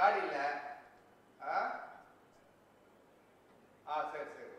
காடி இல்லை. சரி சரி.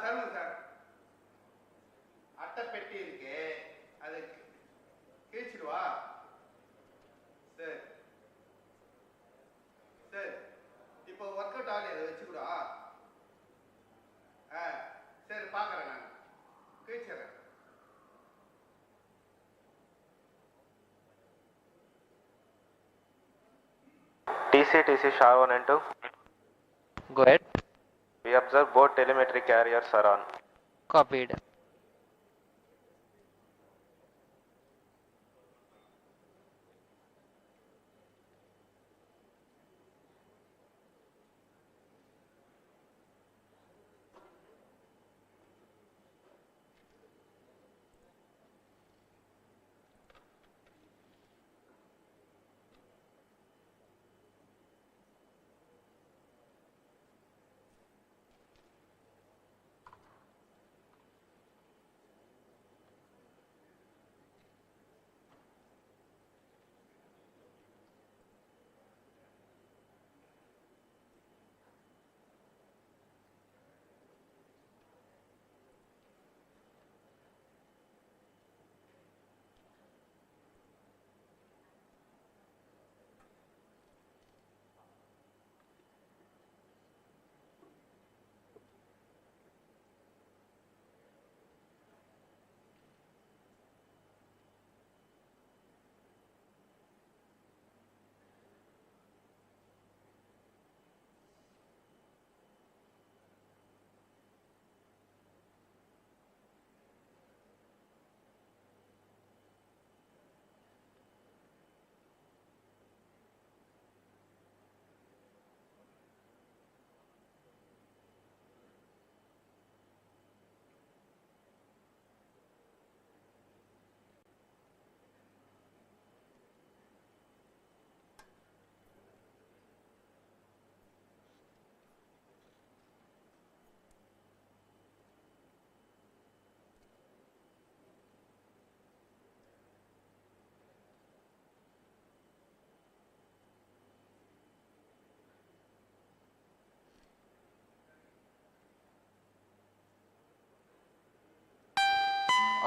சொல்லுங்க சார். அட்டை பெட்டி இருக்கு, அது கிழிச்சிடுவா. சரி சரி. இப்போ ஒர்க் அவுட் ஆகலையே, அதை வச்சுக்கூடா. சரி பார்க்குறேன், நான் கிழிச்சிடுறேன். TC SHAR 1 and 2. Go ahead. We observe both telemetry carriers are on. Copied.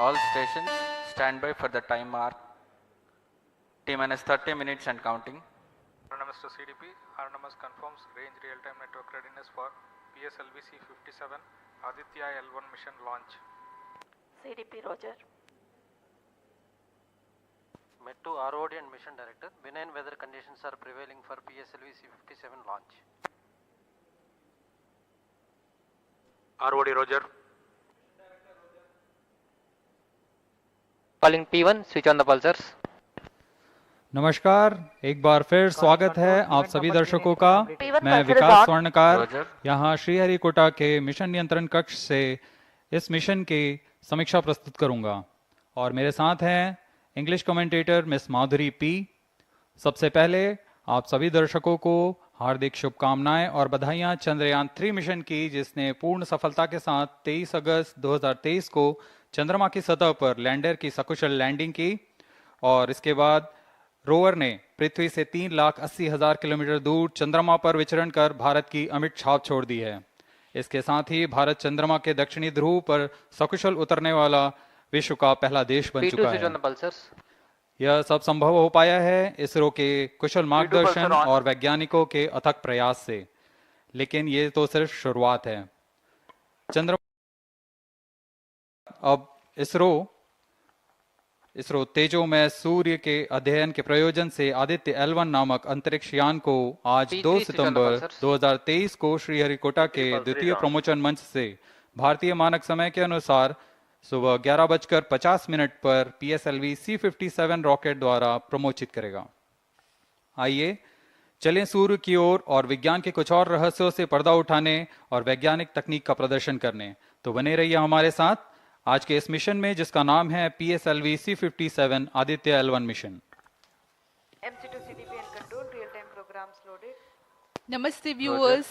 All stations stand by for the time mark. T-minus 30 minutes and counting. Autonomous to CDP. Autonomous confirms range real-time network readiness for PSLV-C57 Aditya L1 mission launch. CDP Roger. Met to ROD and Mission Director. Benign weather conditions are prevailing for PSLV-C57 launch. ROD Roger. Calling P1, switch on the pulsars. नमस्कार, एक बार फिर स्वागत है आप सभी दर्शकों का। P1 मैं cursor is Vikas on. Swarnkar Roger. यहाँ श्रीहरिकोटा के मिशन नियंत्रण कक्ष से इस मिशन की समीक्षा प्रस्तुत करूंगा और मेरे साथ हैं इंग्लिश कमेंटेटर मिस माधुरी पी। सबसे पहले आप सभी दर्शकों को हार्दिक शुभकामनाएं और बधाइयां चंद्रयान 3 मिशन की, जिसने पूर्ण सफलता के साथ 23 अगस्त 2023 को चंद्रमा की सतह पर लैंडर की सकुशल लैंडिंग की और इसके बाद रोवर ने पृथ्वी से 3,80,000 किलोमीटर दूर चंद्रमा पर विचरण कर भारत की अमिट छाप छोड़ दी है। इसके साथ ही भारत चंद्रमा के दक्षिणी ध्रुव पर सकुशल उतरने वाला विश्व का पहला देश बन चुका है। यह सब संभव हो पाया है इसरो के कुशल मार्गदर्शन और वैज्ञानिकों के अथक प्रयास से, लेकिन ये तो सिर्फ शुरुआत है। अब इसरो तेजोमय सूर्य के अध्ययन के प्रयोजन से आदित्य L1 नामक अंतरिक्ष यान को आज 2 सितंबर 2023 को श्रीहरिकोटा के द्वितीय प्रमोचन मंच से भारतीय मानक समय के अनुसार सुबह 11:50 पर PSLV-C57 रॉकेट द्वारा प्रमोचित करेगा। आइए चलें सूर्य की ओर और विज्ञान के कुछ और रहस्यों से पर्दा उठाने और वैज्ञानिक तकनीक का प्रदर्शन करने। तो बने रहिए हमारे साथ आज के इस मिशन में, जिसका नाम है PSLV-C57 Aditya L1 mission. Namaste viewers.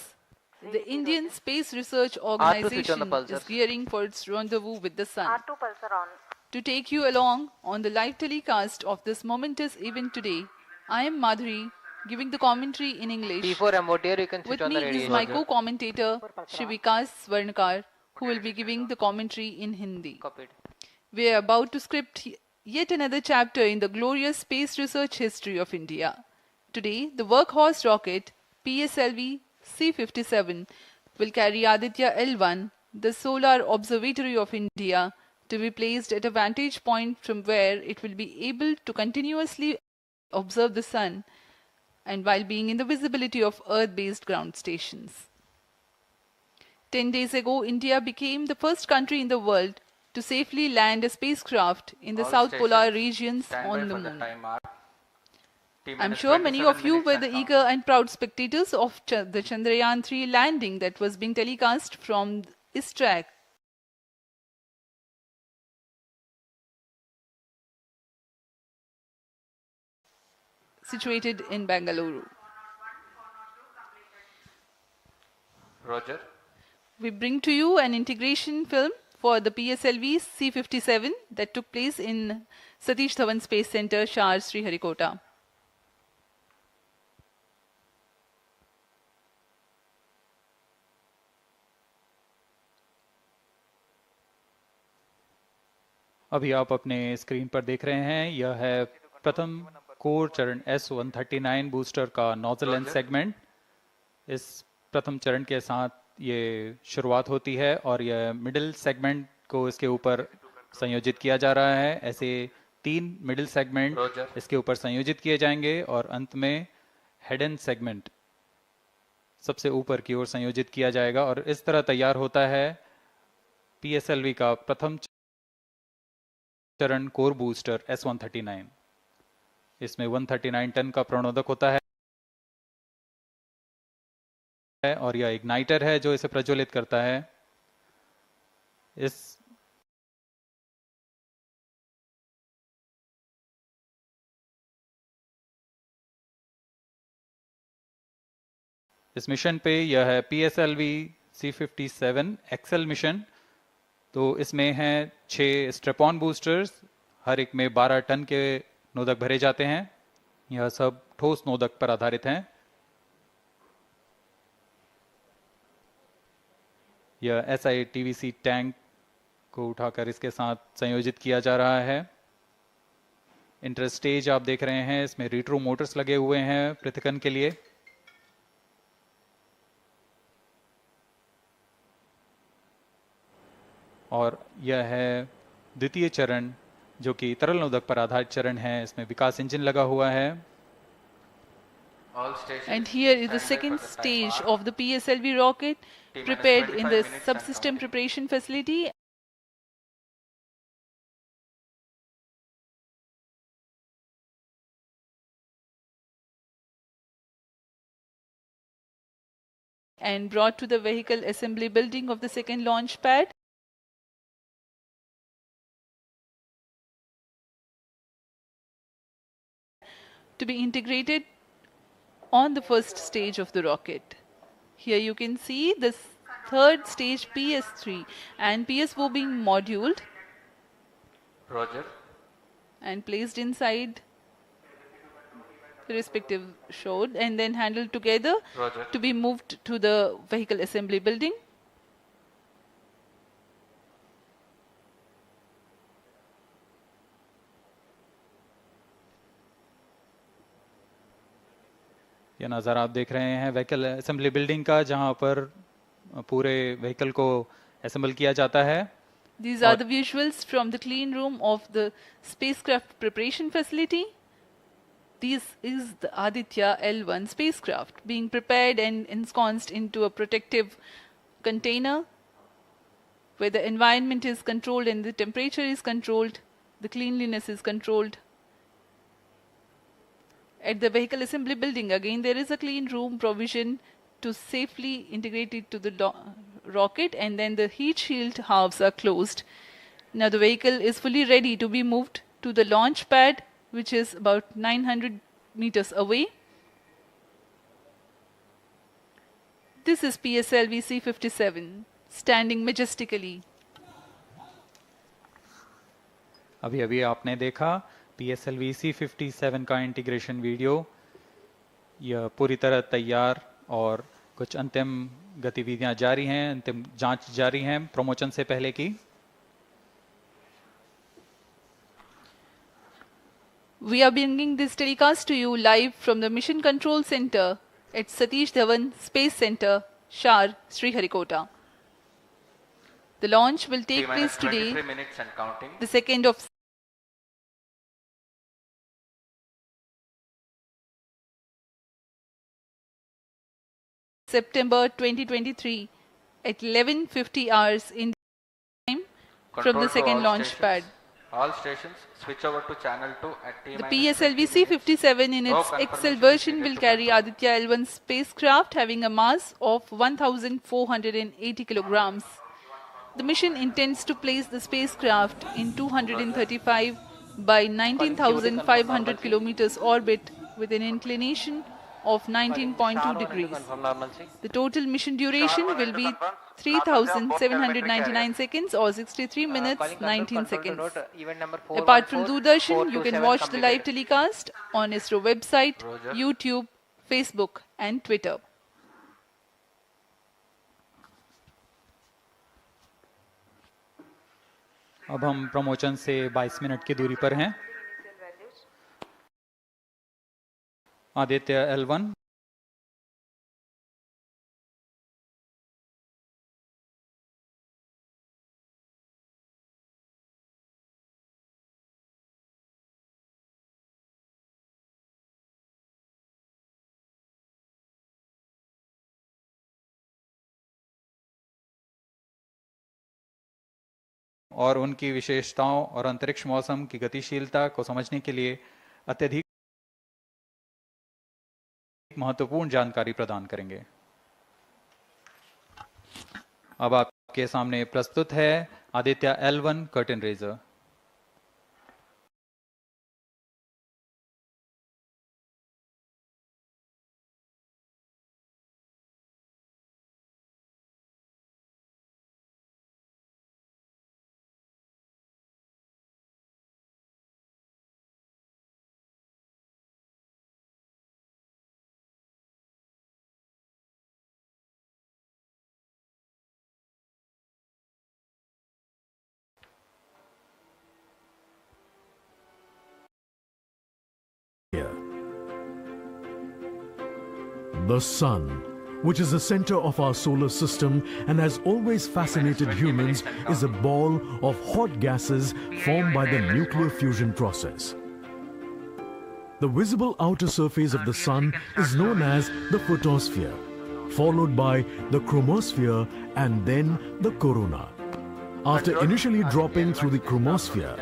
The Indian Space Research Organization is gearing for its rendezvous with the sun. R2 pulsar on. To take you along on the live telecast of this momentous event today, I am Madhuri, giving the commentary in English. Before MOTR, you can switch With on the me radio. is my co-commentator, Shri Vikas Swarnkar, who will be giving the commentary in Hindi. Copied. We are about to script yet another chapter in the glorious space research history of India. Today, the workhorse rocket PSLV-C57 will carry Aditya L1, the solar observatory of India, to be placed at a vantage point from where it will be able to continuously observe the sun and while being in the visibility of Earth-based ground stations. 10 days ago, India became the first country in the world to safely land a spacecraft in the South Polar regions on the moon. I'm sure many of you were the eager and proud spectators of the Chandrayaan 3 landing that was being telecast from ISRO situated in Bangalore. Roger. We bring to you an integration film for the PSLV-C57 that took place in Satish Dhawan Space Center, SHAR, Sriharikota. अभी आप अपने screen पर देख रहे हैं, यह है प्रथम कोर चरण S139 बूस्टर का नोजल एंड सेगमेंट। इस प्रथम चरण के साथ ये शुरुआत होती है और यह मिडिल सेगमेंट को इसके ऊपर संयोजित किया जा रहा है। ऐसे 3 मिडिल सेगमेंट इसके ऊपर संयोजित किए जाएंगे और अंत में हेड एंड सेगमेंट सबसे ऊपर की ओर संयोजित किया जाएगा और इस तरह तैयार होता है PSLV का प्रथम चरण कोर बूस्टर S139। इसमें 139 टन का प्रणोदक होता है और यह इग्नाइटर है जो इसे प्रज्वलित करता है। इस मिशन पे यह है PSLV-C57 एक्सेल मिशन। तो इसमें हैं 6 स्ट्रेपॉन बूस्टर्स, हर एक में 12 टन के नोदक भरे जाते हैं। यह सब ठोस नोदक पर आधारित हैं। यह SITVC टैंक को उठाकर इसके साथ संयोजित किया जा रहा है। इंटरस्टेज आप देख रहे हैं, इसमें रिट्रो मोटर्स लगे हुए हैं पृथक्करण के लिए। और यह है द्वितीय चरण जो कि तरल नोदक पर आधारित चरण है। इसमें विकास इंजन लगा हुआ है। And here is the second stage of the PSLV rocket prepared in the subsystem preparation facility. and brought to the vehicle assembly building of the second launch pad. To be integrated on the first stage of the rocket. Here you can see this third stage PS3 and PSO being moduled Roger. and placed inside the respective chode and then handled together Roger. to be moved to the vehicle assembly building. ये नज़ारा आप देख रहे हैं vehicle assembly building का, जहां पर पूरे व्हीकल को असेंबल किया जाता है. These are the visuals from the clean room of the spacecraft preparation facility. This is the Aditya L1 spacecraft being prepared and ensconced into a protective container where the environment is controlled and the temperature is controlled, the cleanliness is controlled. At the vehicle assembly building, again there is a clean room provision to safely integrate it to the rocket, and then the heat shield halves are closed. Now the vehicle is fully ready to be moved to the launch pad, which is about 900 meters away. This is PSLV-C57 standing majestically. अभी अभी आपने देखा PSLV-C57 का integration video. यह पूरी तरह तैयार और कुछ अंतिम गतिविधियां जारी हैं, अंतिम जांच जारी हैं प्रमोशन से पहले की. We are bringing this telecast to you live from the Mission Control Center at Satish Dhawan Space Center, SHAR, Sriharikota. The launch will take place today, 23 minutes and counting. the 2nd of September 2023 at 11:50 hours in time from Control the to second all launch stations. pad. All stations switch over to channel 2 at T The minus 20 PSLV-C57 in No its XL confirmation version needed will to carry control. Aditya L1 spacecraft having a mass of 1,480 kilograms. The mission intends to place the spacecraft in 235 by 19,500 kilometers orbit with an inclination of 19.2 degrees. The total mission duration will be 3,799 seconds or 63 minutes 19 seconds. Apart from Doordarshan, you can watch the live telecast on ISRO website, Roger. YouTube, Facebook and Twitter. अब हम promotion से 22 minute की दूरी पर हैं. Aditya L1 और उनकी विशेषताओं और अंतरिक्ष मौसम की गतिशीलता को समझने के लिए अत्यधिक महत्वपूर्ण जानकारी प्रदान करेंगे. अब आपके सामने प्रस्तुत है Aditya L1 curtain raiser. The Sun, which is the center of our solar system and has always fascinated humans, is a ball of hot gases formed by the nuclear fusion process. The visible outer surface of the Sun is known as the photosphere, followed by the chromosphere and then the corona. After initially dropping through the chromosphere,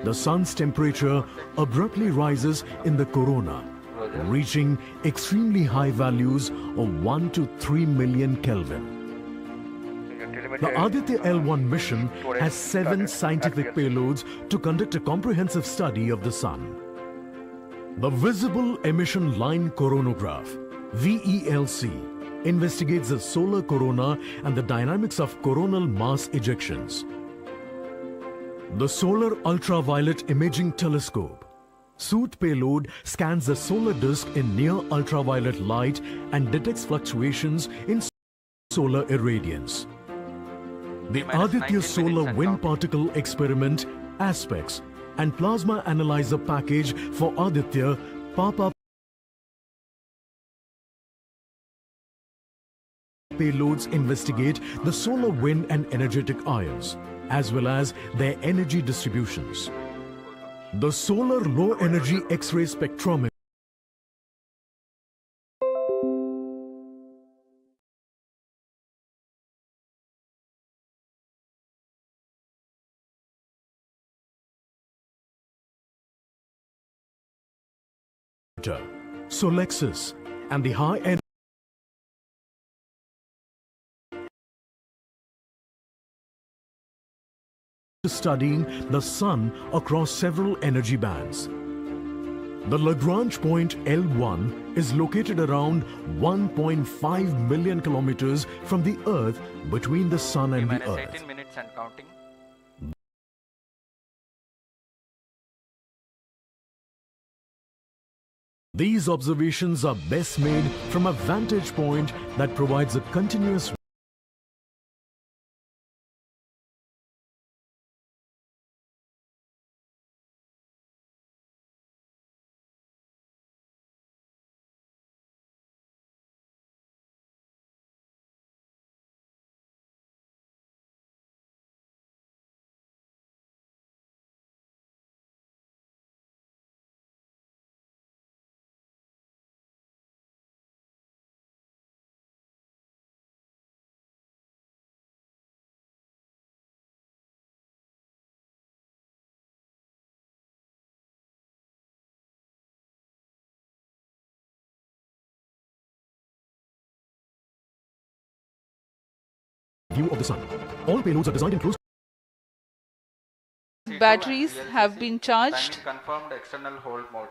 the Sun's temperature abruptly rises in the corona, reaching extremely high values of 1 to 3 million Kelvin. The Aditya L1 mission has 7 scientific payloads to conduct a comprehensive study of the Sun. The Visible Emission Line Coronagraph, VELC, investigates the solar corona and the dynamics of coronal mass ejections. The Solar Ultraviolet Imaging Telescope, SOOT payload, scans the solar disk in near ultraviolet light and detects fluctuations in solar irradiance. The Aditya Solar Wind Particle Experiment, Aspects, and Plasma Analyzer Package for Aditya Papa payloads investigate the solar wind and energetic ions, as well as their energy distributions. The Solar Low Energy X-ray Spectrometer Solexis and the high-end studying the Sun across several energy bands. The Lagrange point L1 is located around 1.5 million kilometers from the Earth between the Sun and the Earth. 18 minutes and counting. These observations are best made from a vantage point that provides a continuous view of the Sun. All payloads are designed in close Batteries have been charged. Confirmed external hold mode.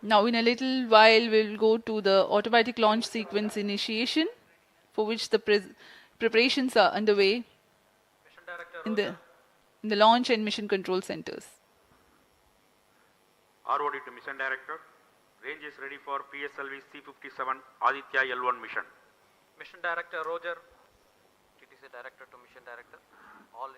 Now in a little while we'll go to the automatic launch sequence initiation, for which the preparations are underway in the launch and mission control centers. ROD to Mission Director. Range is ready for PSLV-C57 Aditya L1 mission. Mission Director Roger. TTC Director to Mission Director. All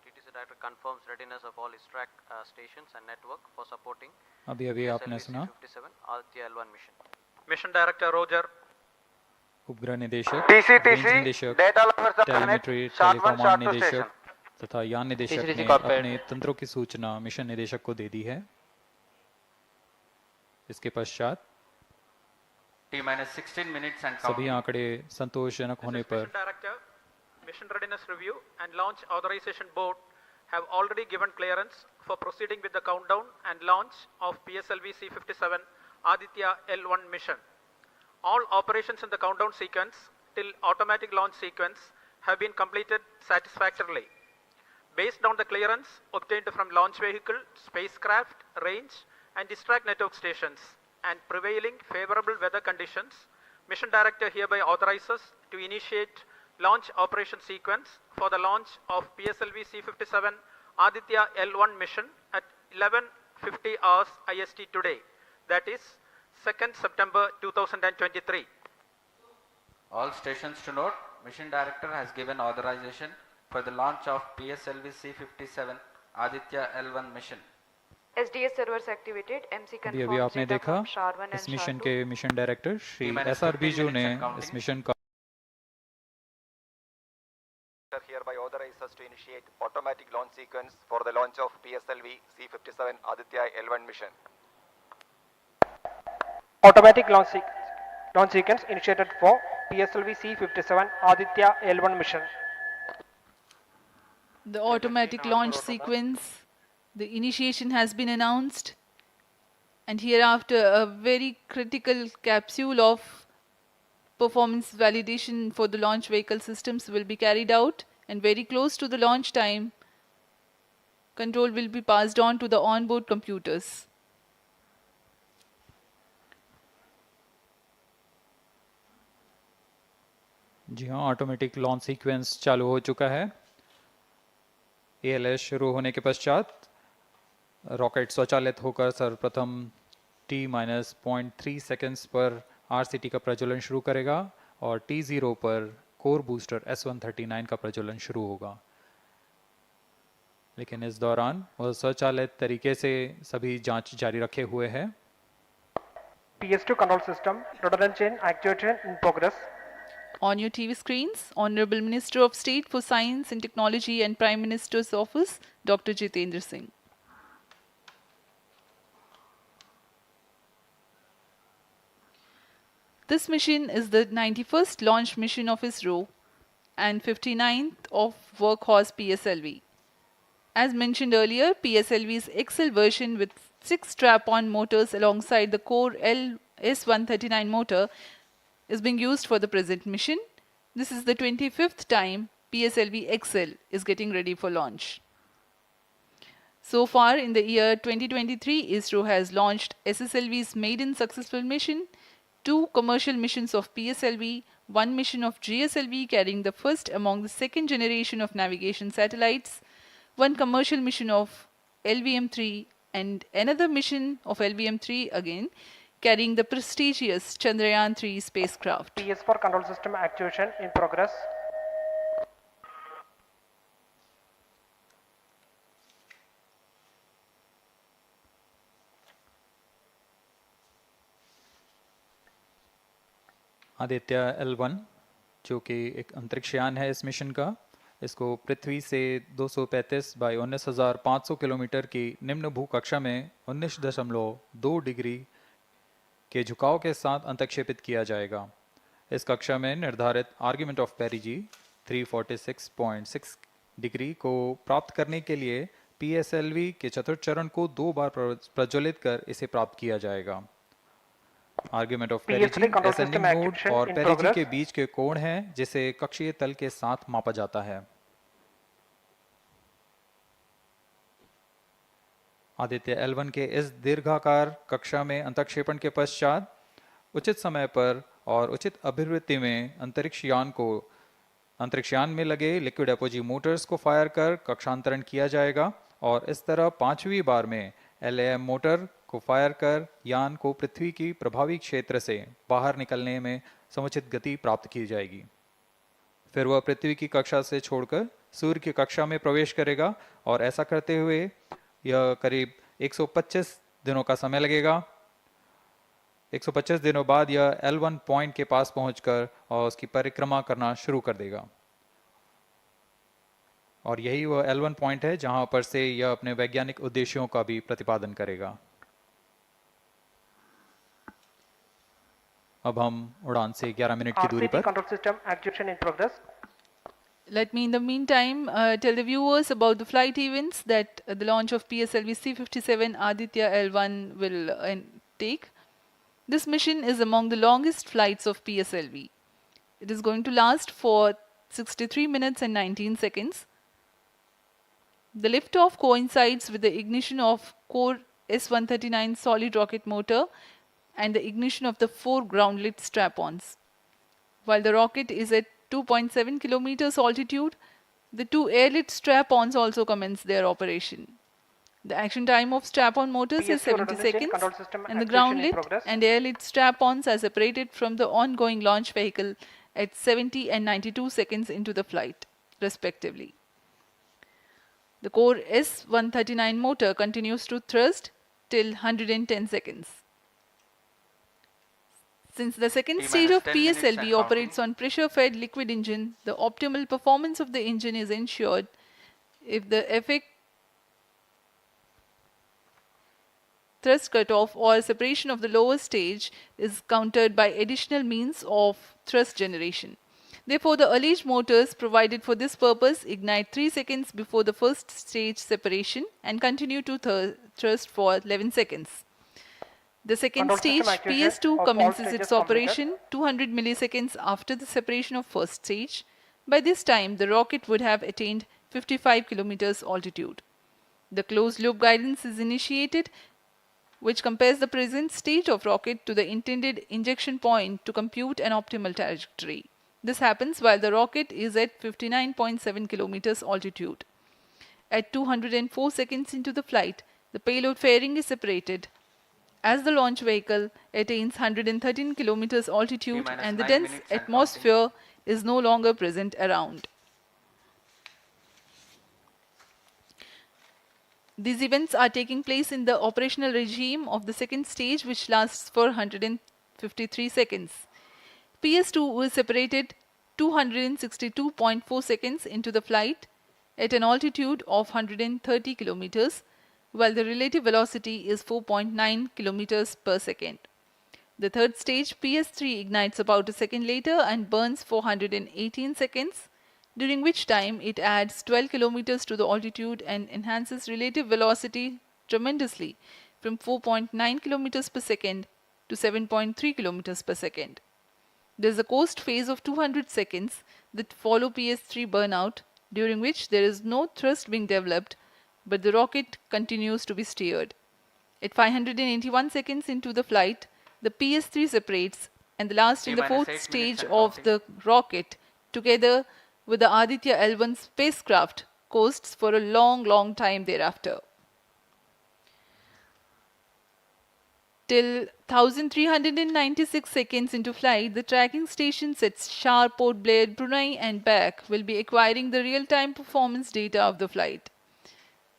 TTC Director confirms readiness of all his track stations and network for supporting अभी आपने सुना PSLV-C57 Aditya L1 mission. Mission Director Roger. उपग्रह निदेशक, TCTC, range निदेशक, data lovers of planet, telemetry, SHAR 1, SHAR टेलीकमांड 2 निदेशक station. तथा यान निदेशक TCTC ने cockpit. अपने तंत्रों की सूचना मिशन निदेशक को दे दी है। इसके पश्चात T-16 minutes and सभी counting. आंकड़े संतोषजनक होने पर Mission Director, Mission Readiness Review and Launch Authorization Board have already given clearance for proceeding with the countdown and launch of PSLV-C57 Aditya L1 mission. All operations in the countdown sequence till automatic launch sequence have been completed satisfactorily. Based on the clearance obtained from launch vehicle, spacecraft, range and distract network stations and prevailing favorable weather conditions, Mission Director hereby authorizes to initiate launch operation sequence for the launch of PSLV-C57 Aditya L1 mission at 11:50 hours IST today, that is 2nd September 2023. All stations to note, Mission Director has given authorization for the launch of PSLV-C57 Aditya L1 mission. SDS servers activated. MC अभी confirms आपने data देखा from SHAR 1 इस and mission SHAR 2. के mission director Shri T-minus SRB 15 जो ने minutes and counting. इस mission का hereby authorizes to initiate automatic launch sequence for the launch of PSLV-C57 Aditya L1 mission. Automatic launch sequence initiated for PSLV-C57 Aditya L1 mission. The automatic launch sequence, the initiation has been announced. And hereafter, a very critical capsule of performance validation for the launch vehicle systems will be carried out, and very close to the launch time, control will be passed on to the onboard computers. जी हाँ, automatic launch sequence चालू हो चुका है। ALS शुरू होने के पश्चात rocket स्वचालित होकर सर्वप्रथम T-0.3 सेकेंड्स पर RCT का प्रज्वलन शुरू करेगा और T0 पर कोर बूस्टर S139 का प्रज्वलन शुरू होगा। लेकिन इस दौरान वह स्वचालित तरीके से सभी जांच जारी रखे हुए है। PS2 control system, redundant chain actuation in progress. On your TV screens, Honorable Minister of State for Science and Technology and Prime Minister's Office, Dr. Jitendra Singh. This mission is the 91st launch mission of ISRO and 59th of Workhorse PSLV. As mentioned earlier, PSLV's XL version with 6 strap-on motors alongside the core S139 motor is being used for the present mission. This is the 25th time PSLV XL is getting ready for launch. So far in the year 2023, ISRO has launched SSLV's maiden successful mission, 2 commercial missions of PSLV, 1 mission of GSLV carrying the first among the second generation of navigation satellites, 1 commercial mission of LVM-3 and another mission of LVM-3 again, carrying the prestigious Chandrayaan-3 spacecraft. PS4 control system actuation in progress. Aditya L1 जो कि एक अंतरिक्षयान है इस mission का, इसको पृथ्वी से 235 by 19,500 kilometre की निम्न भूकक्षा में 19.2 डिग्री के झुकाव के साथ अंतक्षेपित किया जाएगा। इस कक्षा में निर्धारित आर्ग्यूमेंट ऑफ पेरिजी 346.6 डिग्री को प्राप्त करने के लिए PSLV के चतुर्थ चरण को 2 बार प्रज्वलित कर इसे प्राप्त किया जाएगा। आर्ग्यूमेंट ऑफ पेरिजी असेंडिंग मोड और पेरिजी के बीच के कोण है जिसे कक्षीय तल के साथ मापा जाता है। आदित्य L1 के इस दीर्घाकार कक्षा में अंतक्षेपण के पश्चात उचित समय पर और उचित अभिवृत्ति में अंतरिक्षयान में लगे लिक्विड एपोजी मोटर्स को फायर कर कक्षांतरण किया जाएगा और इस तरह 5वीं बार में LAM मोटर को फायर कर यान को पृथ्वी की प्रभावी क्षेत्र से बाहर निकलने में समुचित गति प्राप्त की जाएगी। फिर वह पृथ्वी की कक्षा से छोड़कर सूर्य की कक्षा में प्रवेश करेगा और ऐसा करते हुए यह करीब 125 दिनों का समय लगेगा। 125 दिनों बाद यह L1 पॉइंट के पास पहुंचकर और उसकी परिक्रमा करना शुरू कर देगा और यही वह L1 पॉइंट है जहां पर से यह अपने वैज्ञानिक उद्देश्यों का भी प्रतिपादन करेगा। अब हम उड़ान से 11 मिनट की दूरी पर control system actuation in progress. Let me in the meantime tell the viewers about the flight events that the launch of PSLV-C57 Aditya L1 will take. This mission is among the longest flights of PSLV. It is going to last for 63 minutes and 19 seconds. The liftoff coincides with the ignition of core S139 solid rocket motor and the ignition of the 4 ground-lit strap-ons. While the rocket is at 2.7 kilometers altitude, the 2 air-lit strap-ons also commence their operation. The action time of strap-on motors is 70 seconds and the ground-lit and air-lit strap-ons are separated from the ongoing launch vehicle at 70 and 92 seconds into the flight, respectively. The core S139 motor continues to thrust till 110 seconds. Since the second stage of PSLV operates on pressure-fed liquid engine, the optimal performance of the engine is ensured if the effect thrust cutoff or separation of the lower stage is countered by additional means of thrust generation. Therefore, the alleged motors provided for this purpose ignite 3 seconds before the first stage separation and continue to thrust for 11 seconds. The second Control stage, system activation PS2, of all commences stages its completed. operation 200 milliseconds after the separation of first stage. By this time, the rocket would have attained 55 kilometers altitude. The closed-loop guidance is initiated, which compares the present state of rocket to the intended injection point to compute an optimal trajectory. This happens while the rocket is at 59.7 kilometers altitude. At 204 seconds into the flight, the payload fairing is separated. As the launch vehicle attains 113 kilometers altitude and the 9 dense minutes and atmosphere is no longer present around. These events are taking place in the operational regime of the second stage, which lasts for 153 seconds. PS2 is separated 262.4 seconds into the flight at an altitude of 130 kilometers, while the relative velocity is 4.9 kilometers per second. The third stage, PS3, ignites about a second later and burns for 118 seconds, during which time it adds 12 kilometers to the altitude and enhances relative velocity tremendously from 4.9 kilometers per second to 7.3 kilometers per second. There is a coast phase of 200 seconds that follow PS3 burnout, during which there is no thrust being developed, but the rocket continues to be steered. At 581 seconds into the flight, the PS3 separates, and the last in the fourth stage of the rocket, together with the Aditya L1 spacecraft, coasts for a long time thereafter. Till 1396 seconds into flight, the tracking stations at SHAR, Port Blair, Brunei and back will be acquiring the real-time performance data of the flight.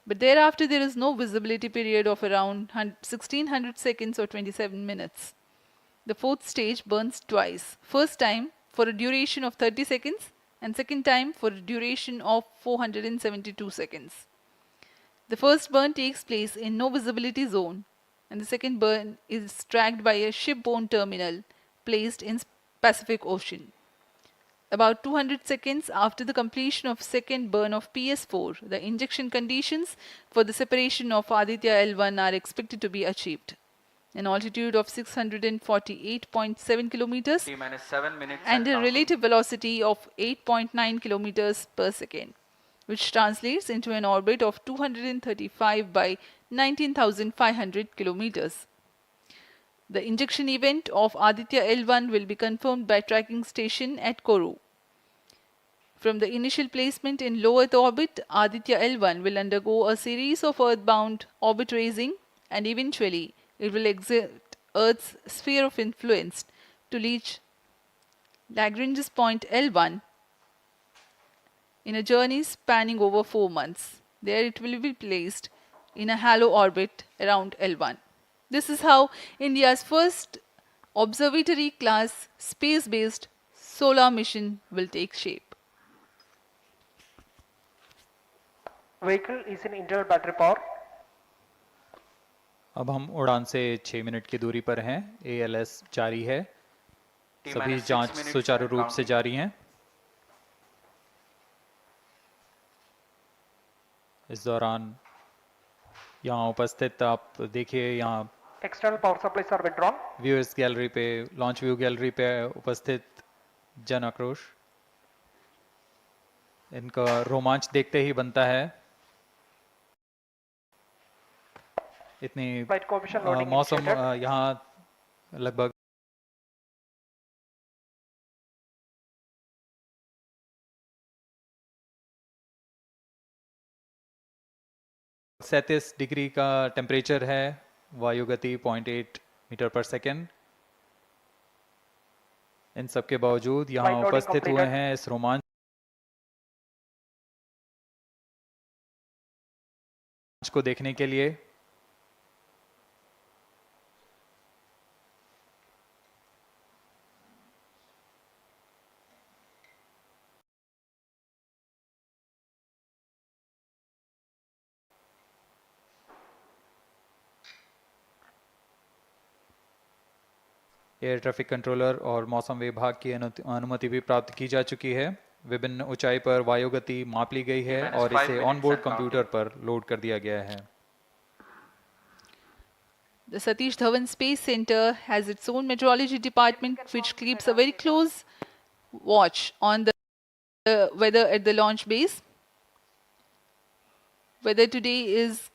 But thereafter there is no visibility period of around 1600 seconds or 27 minutes. The fourth stage burns twice. First time for a duration of 30 seconds and second time for a duration of 472 seconds. The first burn takes place in no visibility zone, and the second burn is tracked by a shipborne terminal placed in Pacific Ocean. About 200 seconds after the completion of second burn of PS4, the injection conditions for the separation of Aditya L1 are expected to be achieved. An altitude of 648.7 kilometers T-7 minutes and a relative velocity of 8.9 kilometers per second, which translates into an orbit of 235 by 19,500 kilometers. The injection event of Aditya L1 will be confirmed by tracking station at Kourou. From the initial placement in low Earth orbit, Aditya L1 will undergo a series of earthbound orbit raising, and eventually it will exit Earth's sphere of influence to reach Lagrange's point L1 in a journey spanning over 4 months. There it will be placed in a halo orbit around L1. This is how India's first observatory class space-based solar mission will take shape. Vehicle is in internal battery power. अब हम उड़ान से 6 minute की दूरी पर हैं। ALS जारी है। सभी जांच सुचारू रूप से जारी हैं। इस दौरान यहाँ उपस्थित आप देखिए, यहाँ External power supplies are withdrawn. Viewers gallery पे, लॉन्च व्यू गैलरी पे उपस्थित जन आक्रोश, इनका रोमांच देखते ही बनता है। इतनी मौसम यहाँ लगभग 37 डिग्री का टेम्परेचर है, वायु गति 0.8 मीटर पर सेकेंड। इन सब के बावजूद यहाँ उपस्थित हुए हैं इस रोमांच को देखने के लिए। एयर ट्रैफिक कंट्रोलर और मौसम विभाग की अनुमति भी प्राप्त की जा चुकी है। विभिन्न ऊंचाई पर वायु गति माप ली गई है और इसे ऑनबोर्ड कंप्यूटर पर लोड कर दिया गया है। The Satish Dhawan Space Center has its own meteorology department which keeps a very close watch on the weather at the launch base. Weather today is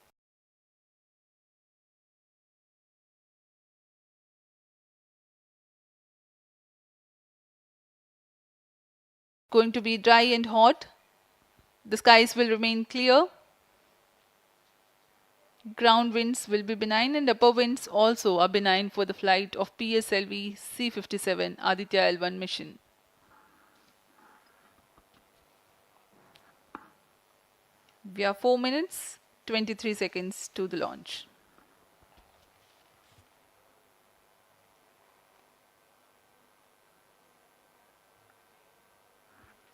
going to be dry and hot. The skies will remain clear. Ground winds will be benign and upper winds also are benign for the flight of PSLV-C57 Aditya L1 mission. We are 4 minutes, 23 seconds to the launch.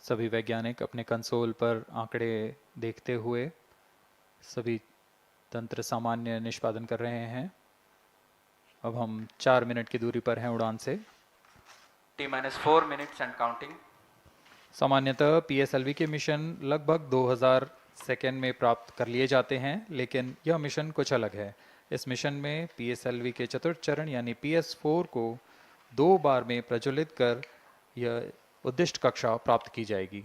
सभी वैज्ञानिक अपने console पर आंकड़े देखते हुए सभी तंत्र सामान्य निष्पादन कर रहे हैं। अब हम 4 मिनट की दूरी पर हैं उड़ान से। T-4 minutes and counting. सामान्यतः PSLV के मिशन लगभग 2000 सेकेंड में प्राप्त कर लिए जाते हैं, लेकिन यह मिशन कुछ अलग है। इस मिशन में PSLV के चतुर्थ चरण यानी PS4 को 2 बार में प्रज्वलित कर यह उद्दिष्ट कक्षा प्राप्त की जाएगी।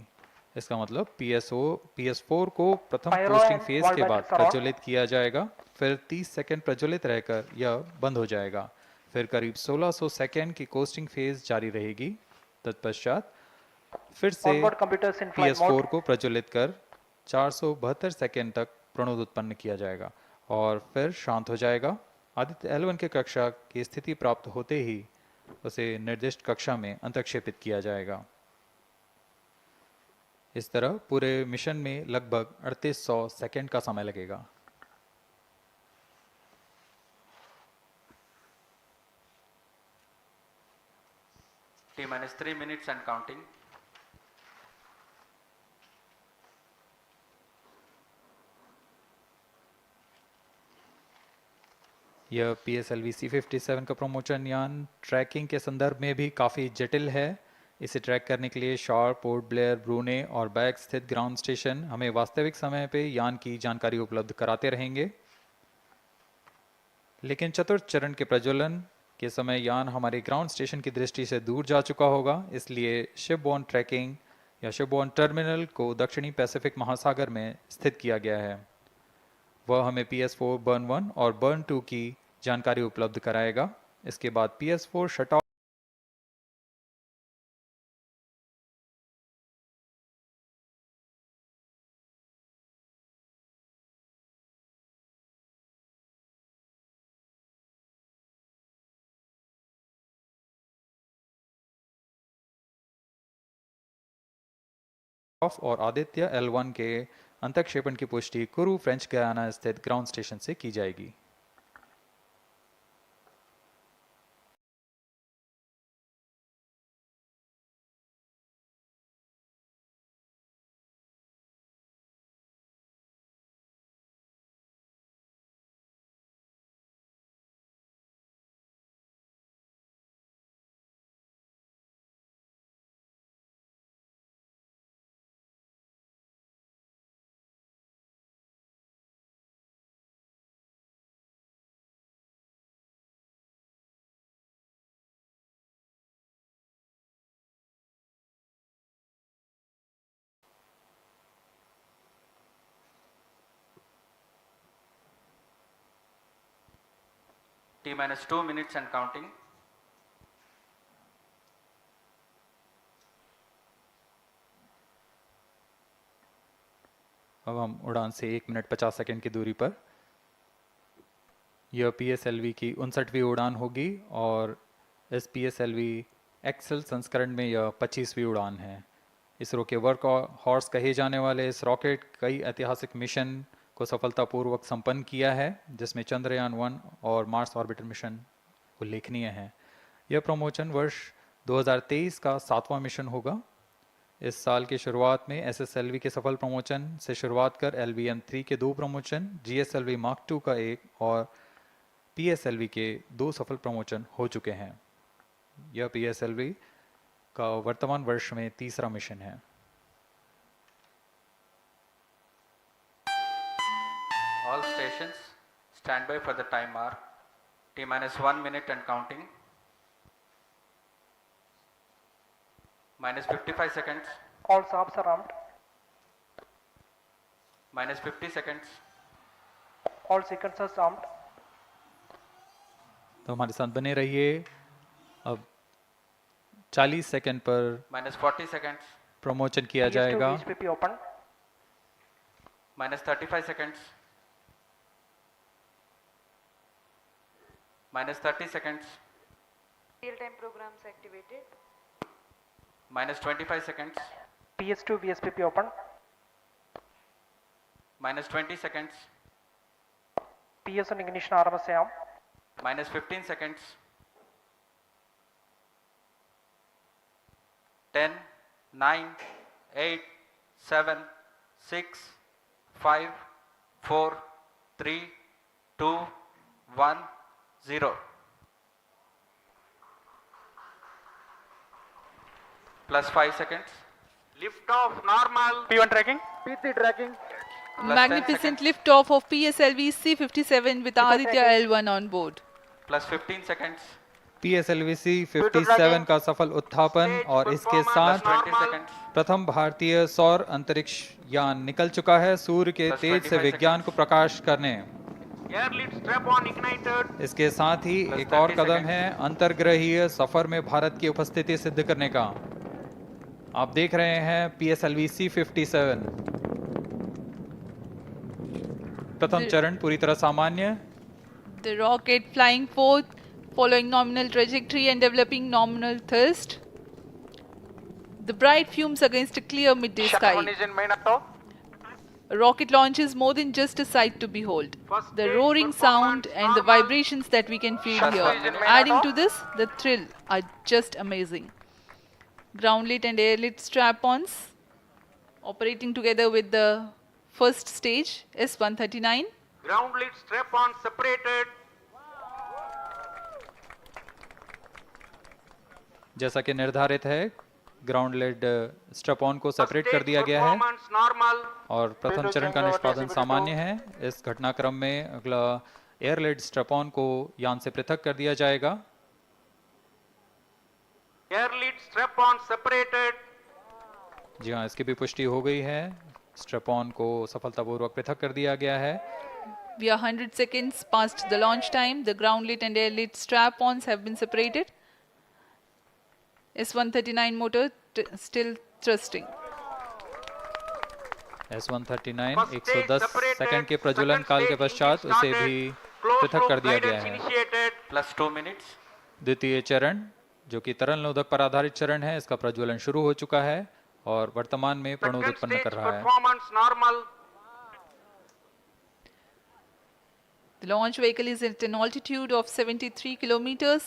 इसका मतलब PS4 को प्रथम कोस्टिंग फेज के बाद प्रज्वलित किया जाएगा, फिर 30 सेकेंड प्रज्वलित रहकर यह बंद हो जाएगा, फिर करीब 1600 सेकेंड की कोस्टिंग फेज जारी रहेगी। तत्पश्चात फिर से PS4 को प्रज्वलित कर 472 सेकेंड तक प्रणोद उत्पन्न किया जाएगा और फिर शांत हो जाएगा। आदित्य L1 के कक्षा की स्थिति प्राप्त होते ही उसे निर्दिष्ट कक्षा में अंतक्षेपित किया जाएगा। इस तरह पूरे मिशन में लगभग 3800 सेकेंड का समय लगेगा। T-3 minutes and counting. यह PSLV-C57 का प्रमोशन यान ट्रैकिंग के संदर्भ में भी काफ़ी जटिल है। इसे ट्रैक करने के लिए शार, पोर्ट ब्लेयर, ब्रूने और बैग स्थित ग्राउंड स्टेशन हमें वास्तविक समय पे यान की जानकारी उपलब्ध कराते रहेंगे। लेकिन चतुर्थ चरण के प्रज्वलन के समय यान हमारे ग्राउंड स्टेशन की दृष्टि से दूर जा चुका होगा, इसलिए शिपबोर्न ट्रैकिंग या शिपबोर्न टर्मिनल को दक्षिणी पैसिफिक महासागर में स्थित किया गया है। वह हमें PS4 बर्न 1 और बर्न 2 की जानकारी उपलब्ध कराएगा। इसके बाद PS4 शट ऑफ और आदित्य L1 के अंतक्षेपण की पुष्टि कुरु फ्रेंच गयाना स्थित ग्राउंड स्टेशन से की जाएगी। T-2 minutes and counting. अब हम उड़ान से 1 मिनट 50 सेकेंड की दूरी पर। यह PSLV की 59वीं उड़ान होगी और इस PSLV एक्सेल संस्करण में यह 25वीं उड़ान है। इसरो के वर्क हॉर्स कहे जाने वाले इस रॉकेट कई ऐतिहासिक मिशन को सफलतापूर्वक संपन्न किया है, जिसमें चंद्रयान 1 और मार्स ऑर्बिटर मिशन उल्लेखनीय हैं। यह प्रमोशन वर्ष 2023 का 7वां मिशन होगा। इस साल की शुरुआत में SSLV के सफल प्रमोशन से शुरुआत कर LVM-3 के 2 प्रमोशन, GSLV Mark II का 1 और PSLV के 2 सफल प्रमोशन हो चुके हैं। यह PSLV का वर्तमान वर्ष में 3रा मिशन है। All stations stand by for the time mark. T minus 1 minute and counting. Minus 55 seconds. All subs are armed. Minus 50 seconds. All sequencers armed. तो हमारे साथ बने रहिए. अब 40 सेकंड पर Minus 40 seconds. प्रमोशन किया जाएगा. VSPP open. Minus 35 seconds. Minus 30 seconds. Real-time programs activated. Minus 25 seconds. PS2 VSPP open. Minus 20 seconds. PS1 ignition RMS arm. Minus 15 seconds. 10, 9, 8, 7, 6, 5, 4, 3, 2, 1, 0. Plus 5 seconds. Lift off normal. P1 tracking. P3 tracking. Magnificent liftoff of PSLV-C57 with Aditya L1 on board. Plus 15 seconds. PSLV-C57 का सफल उत्थापन और इसके साथ प्रथम भारतीय सौर अंतरिक्ष यान निकल चुका है सूर्य के तेज से विज्ञान को प्रकाश करने. इसके साथ ही एक और कदम है अंतर्ग्रहीय सफर में भारत की उपस्थिति सिद्ध करने का. आप देख रहे हैं PSLV-C57 प्रथम चरण पूरी तरह सामान्य. The rocket flying forth, following nominal trajectory and developing nominal thrust. The bright fumes against a clear midday sky. A rocket launch is more than just a sight to behold. The roaring sound and the vibrations that we can feel here, adding to this, the thrill, are just amazing. Ground-lit and air-lit strap-ons operating together with the first stage, S139. Ground-lit strap-on separated. जैसा कि निर्धारित है ground lead strap on को separate कर दिया गया है और प्रथम चरण का निष्पादन सामान्य है. इस घटनाक्रम में अगला एयर लेड स्ट्रैप ऑन को यान से पृथक कर दिया जाएगा. Air lead strap-on separated. जी हाँ, इसकी भी पुष्टि हो गई है. स्ट्रैप ऑन को सफलतापूर्वक पृथक कर दिया गया है. We are 100 seconds past the launch time. The ground lit and air lit strap-ons have been separated. S139 motor still thrusting. S139 110 second के प्रज्वलन काल के पश्चात उसे भी पृथक कर दिया गया है. Plus 2 minutes. द्वितीय चरण जो कि तरल नोदक पर आधारित चरण है, इसका प्रज्वलन शुरू हो चुका है और वर्तमान में प्रणोद उत्पन्न कर रहा है. The launch vehicle is at an altitude of 73 kilometers.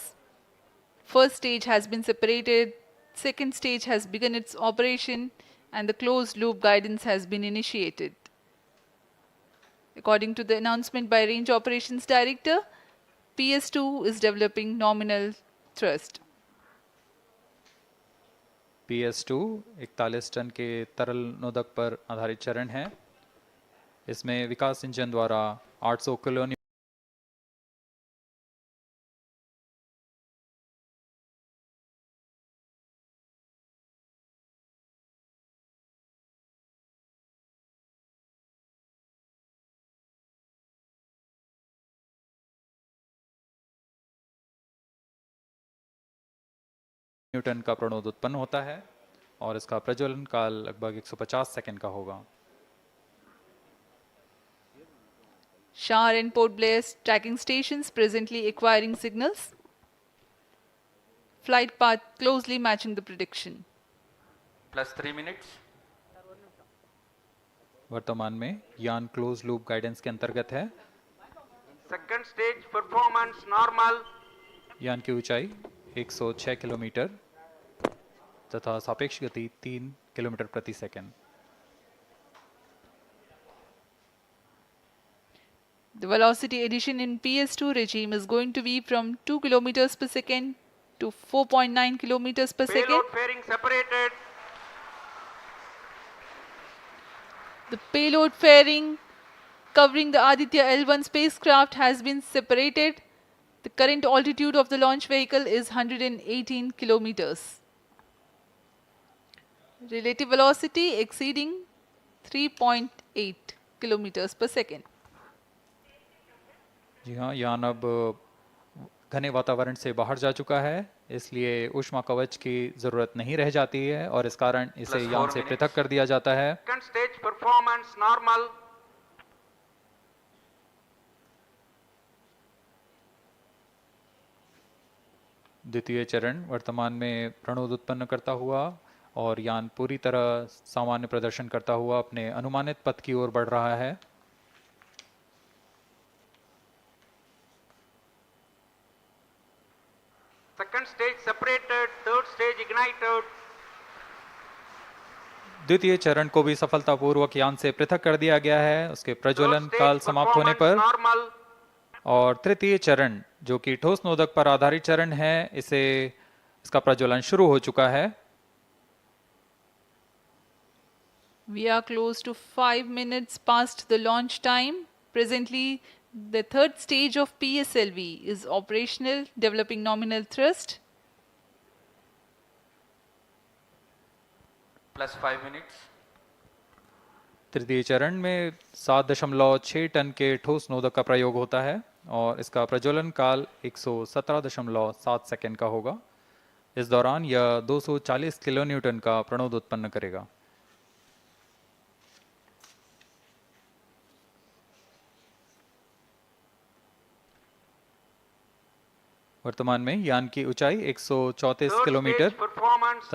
First stage has been separated, second stage has begun its operation, and the closed loop guidance has been initiated. According to the announcement by Range Operations Director, PS2 is developing nominal thrust. PS2 41 ton के तरल नोदक पर आधारित चरण है. इसमें विकास engine द्वारा 800 kilo Newton का प्रणोद उत्पन्न होता है और इसका प्रज्वलन काल लगभग 150 सेकंड का होगा. SHAR and Port Blair tracking stations presently acquiring signals. Flight path closely matching the prediction. Plus 3 minutes. वर्तमान में यान क्लोज लूप गाइडेंस के अंतर्गत है. Second stage performance normal. यान की ऊंचाई 106 किलोमीटर तथा सापेक्ष गति 3 किलोमीटर प्रति second. The velocity addition in PS2 regime is going to be from 2 kilometers per second to 4.9 kilometers per second. Payload fairing separated. The payload fairing covering the Aditya L1 spacecraft has been separated. The current altitude of the launch vehicle is 118 kilometers. Relative velocity exceeding 3.8 kilometers per second. जी हाँ, यान अब घने वातावरण से बाहर जा चुका है, इसलिए ऊष्मा कवच की जरूरत नहीं रह जाती है और इस कारण इसे यान से पृथक कर दिया जाता है। Second stage performance normal. द्वितीय चरण वर्तमान में प्रणोद उत्पन्न करता हुआ और यान पूरी तरह सामान्य प्रदर्शन करता हुआ अपने अनुमानित पथ की ओर बढ़ रहा है। Second stage separated, third stage ignited. द्वितीय चरण को भी सफलतापूर्वक यान से पृथक कर दिया गया है उसके प्रज्वलन काल समाप्त होने पर। और तृतीय चरण जो कि ठोस नोदक पर आधारित चरण है, इसका प्रज्वलन शुरू हो चुका है। We are close to 5 minutes past the launch time. Presently, the third stage of PSLV is operational, developing nominal thrust. Plus 5 minutes. तृतीय चरण में 7.6 टन के ठोस नोदक का प्रयोग होता है और इसका प्रज्वलन काल 117.7 सेकंड का होगा। इस दौरान यह 240 किलोन्यूटन का प्रणोद उत्पन्न करेगा। वर्तमान में यान की ऊंचाई 134 किलोमीटर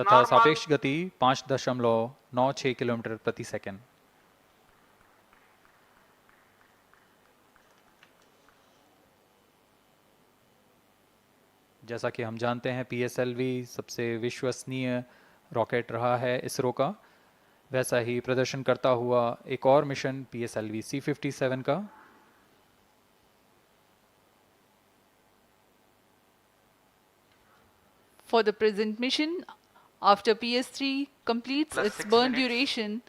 तथा सापेक्ष गति 5.96 किलोमीटर प्रति सेकंड। जैसा कि हम जानते हैं PSLV सबसे विश्वसनीय रॉकेट रहा है इसरो का, वैसा ही प्रदर्शन करता हुआ एक और मिशन PSLV-C57 का। For the present mission, after PS3 completes Plus its 6 burn minutes. duration,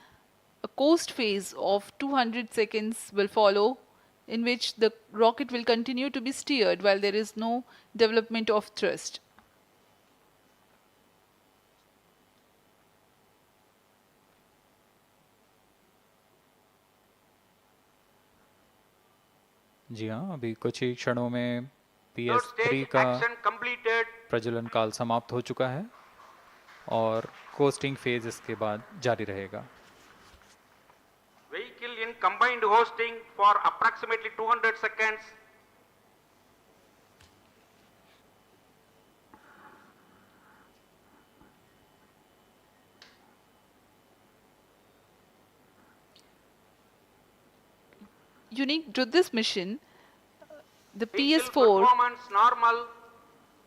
a coast phase of 200 seconds will follow, in which the rocket will continue to be steered while there is no development of thrust. जी हाँ, अभी कुछ ही क्षणों में Third PS3 stage का action completed. प्रज्वलन काल समाप्त हो चुका है और कोस्टिंग फेज इसके बाद जारी रहेगा। Vehicle in combined hosting for approximately 200 seconds. Unique to this mission, the Vehicle PS4 performance normal.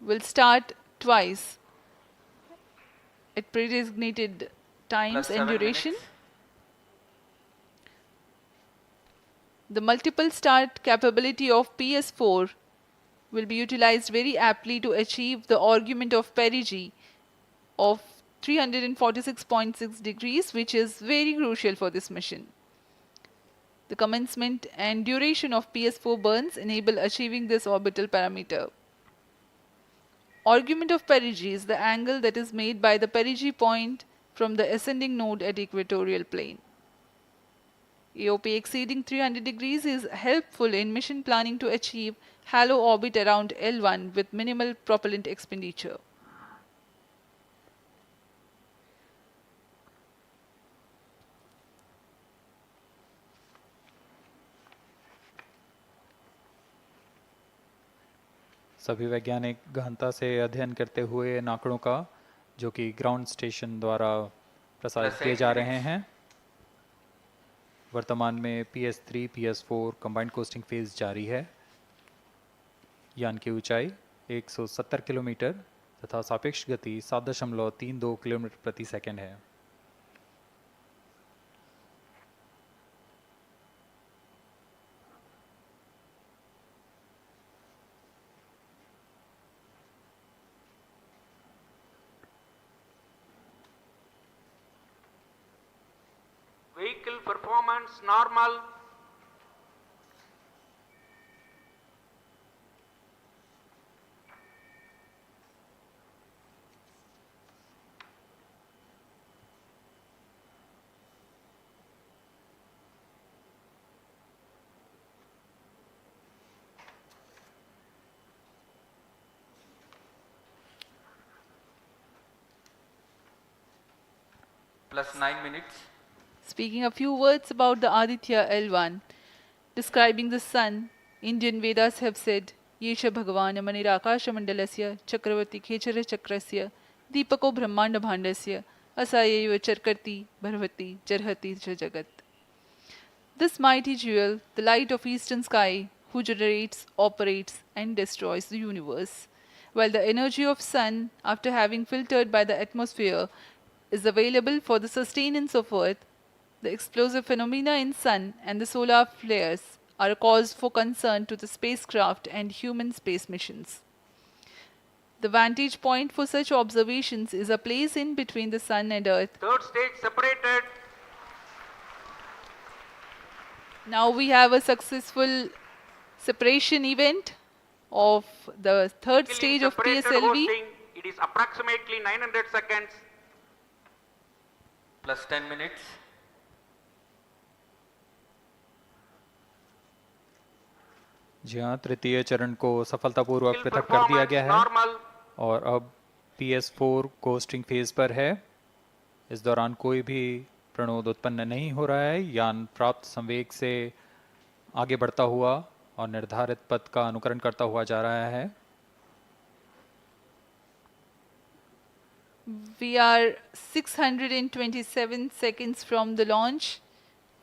will start twice at pre-designated times Plus and 7 duration. minutes. The multiple start capability of PS4 will be utilized very aptly to achieve the argument of perigee of 346.6 degrees, which is very crucial for this mission. The commencement and duration of PS4 burns enable achieving this orbital parameter. Argument of perigee is the angle that is made by the perigee point from the ascending node at equatorial plane. AOP exceeding 300 degrees is helpful in mission planning to achieve halo orbit around L1 with minimal propellant expenditure. सभी वैज्ञानिक गहनता से अध्ययन करते हुए इन आंकड़ों का, जो कि ग्राउंड स्टेशन द्वारा प्रसारित किए जा रहे हैं। वर्तमान में PS3, PS4 combined costing phase जारी है। यान की ऊंचाई 170 किलोमीटर तथा सापेक्ष गति 7.32 किलोमीटर प्रति सेकंड है। Vehicle performance normal. plus 9 minutes. Speaking a few words about the Aditya L1, describing the sun, Indian Vedas have said, Yesha Bhagavan Manirakasha Mandalasya Chakravati Khechara Chakrasya Deepako Brahmanda Bhandasya Asayeva Charkarti Bharvati Jarhati Jagat. This mighty jewel, the light of eastern sky, who generates, operates and destroys the universe, while the energy of sun, after having filtered by the atmosphere, is available for the sustenance of earth, the explosive phenomena in sun and the solar flares are a cause for concern to the spacecraft and human space missions. The vantage point for such observations is a place in between the sun and earth. Third stage separated. Now we have a successful separation event of the third stage of Separated PSLV. hosting. It is approximately 900 seconds. Plus 10 minutes. जी हाँ, तृतीय चरण को सफलतापूर्वक पृथक कर दिया गया है और अब PS4 कोस्टिंग फेज पर है। इस दौरान कोई भी प्रणोद उत्पन्न नहीं हो रहा है। यान प्राप्त संवेग से आगे बढ़ता हुआ और निर्धारित पथ का अनुकरण करता हुआ जा रहा है। We are 627 seconds from the launch.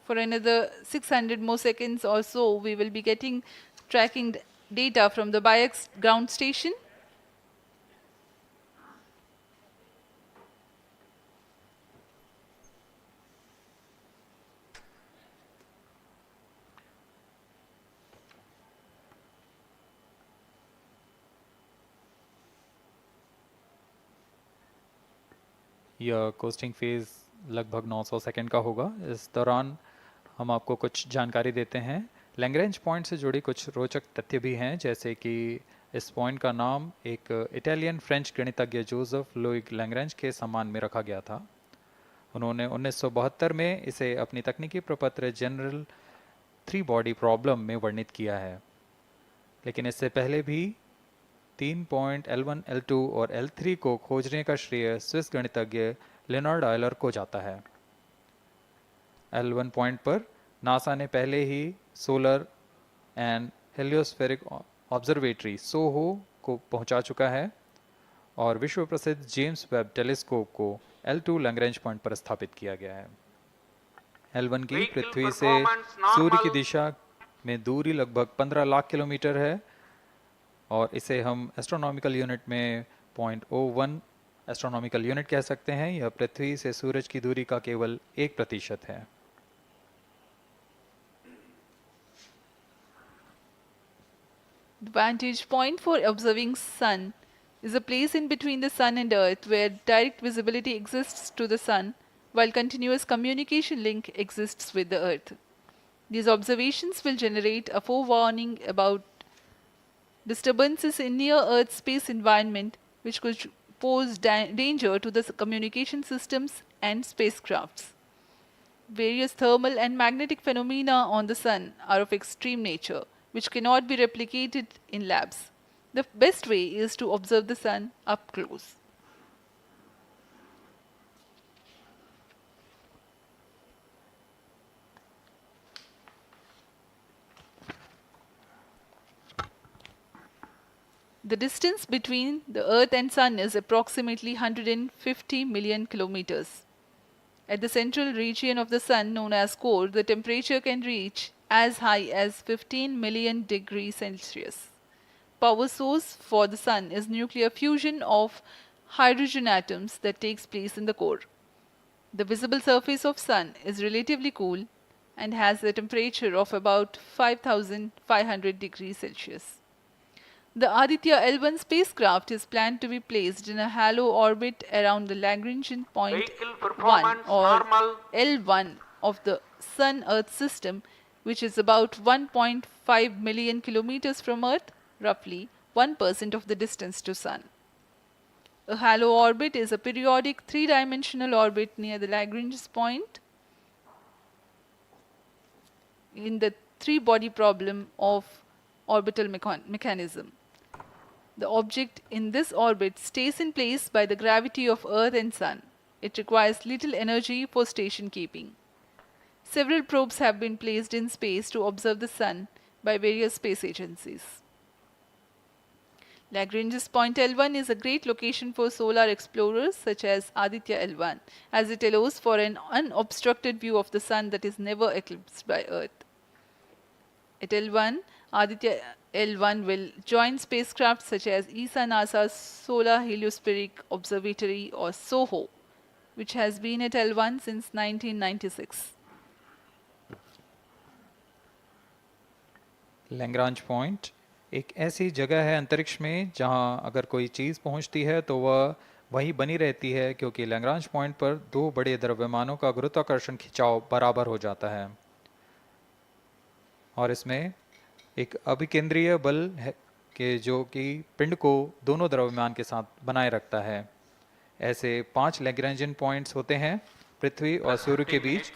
For another 600 more seconds or so, we will be getting tracking data from the BIAX ground station. यह कोस्टिंग फेज लगभग 900 सेकंड का होगा। इस दौरान हम आपको कुछ जानकारी देते हैं। लैग्रेंज पॉइंट से जुड़ी कुछ रोचक तथ्य भी हैं, जैसे कि इस पॉइंट का नाम एक इटालियन फ्रेंच गणितज्ञ जोसेफ लुइग लैग्रेंज के सम्मान में रखा गया था। उन्होंने 1972 में इसे अपनी तकनीकी प्रपत्र जनरल 3 बॉडी प्रॉब्लम में वर्णित किया है, लेकिन इससे पहले भी 3 पॉइंट L1, L2 और L3 को खोजने का श्रेय स्विस गणितज्ञ लियोनार्ड आयलर को जाता है। L1 पॉइंट पर नासा ने पहले ही सोलर एंड हेलियोस्फेरिक ऑब्जर्वेटरी सोहो को पहुंचा चुका है और विश्व प्रसिद्ध जेम्स वेब टेलीस्कोप को L2 लैग्रेंज पॉइंट पर स्थापित किया गया है। L1 की पृथ्वी से सूर्य की दिशा में दूरी लगभग 15 लाख किलोमीटर है और इसे हम एस्ट्रोनॉमिकल यूनिट में 0.01 एस्ट्रोनॉमिकल यूनिट कह सकते हैं। यह पृथ्वी से सूरज की दूरी का केवल 1% है। The vantage point for observing sun is a place in between the sun and earth where direct visibility exists to the sun while continuous communication link exists with the earth. These observations will generate a forewarning about disturbances in near-Earth space environment which could pose danger to the communication systems and spacecrafts. Various thermal and magnetic phenomena on the sun are of extreme nature, which cannot be replicated in labs. The best way is to observe the sun up close. The distance between the Earth and Sun is approximately 150 million kilometers. At the central region of the Sun, known as core, the temperature can reach as high as 15 million degrees Celsius. Power source for the Sun is nuclear fusion of hydrogen atoms that takes place in the core. The visible surface of Sun is relatively cool and has a temperature of about 5,500 degrees Celsius. The Aditya L1 spacecraft is planned to be placed in a halo orbit around the Lagrangian point 1 or L1 of the Sun-Earth system, which is about 1.5 million kilometers from Earth, roughly 1% of the distance to Sun. A halo orbit is a periodic 3-dimensional orbit near the Lagrange's point in the 3-body problem of orbital mechanism. The object in this orbit stays in place by the gravity of Earth and Sun. it requires little energy for station keeping. Several probes have been placed in space to observe the Sun by various space agencies. Lagrange's point L1 is a great location for solar explorers such as Aditya L1, as it allows for an unobstructed view of the Sun that is never eclipsed by Earth. At L1, Aditya L1 will join spacecraft such as ESA NASA's Solar Heliospheric Observatory or SOHO, which has been at L1 since 1996. Lagrange point एक ऐसी जगह है अंतरिक्ष में जहां अगर कोई चीज़ पहुंचती है तो वह वहीं बनी रहती है, क्योंकि लैग्रांज पॉइंट पर दो बड़े द्रव्यमानों का गुरुत्वाकर्षण खिंचाव बराबर हो जाता है और इसमें एक अभिकेंद्रीय बल है कि जो कि पिंड को दोनों द्रव्यमान के साथ बनाए रखता है। ऐसे 5 लैग्रेंजियन पॉइंट्स होते हैं पृथ्वी और सूर्य के बीच।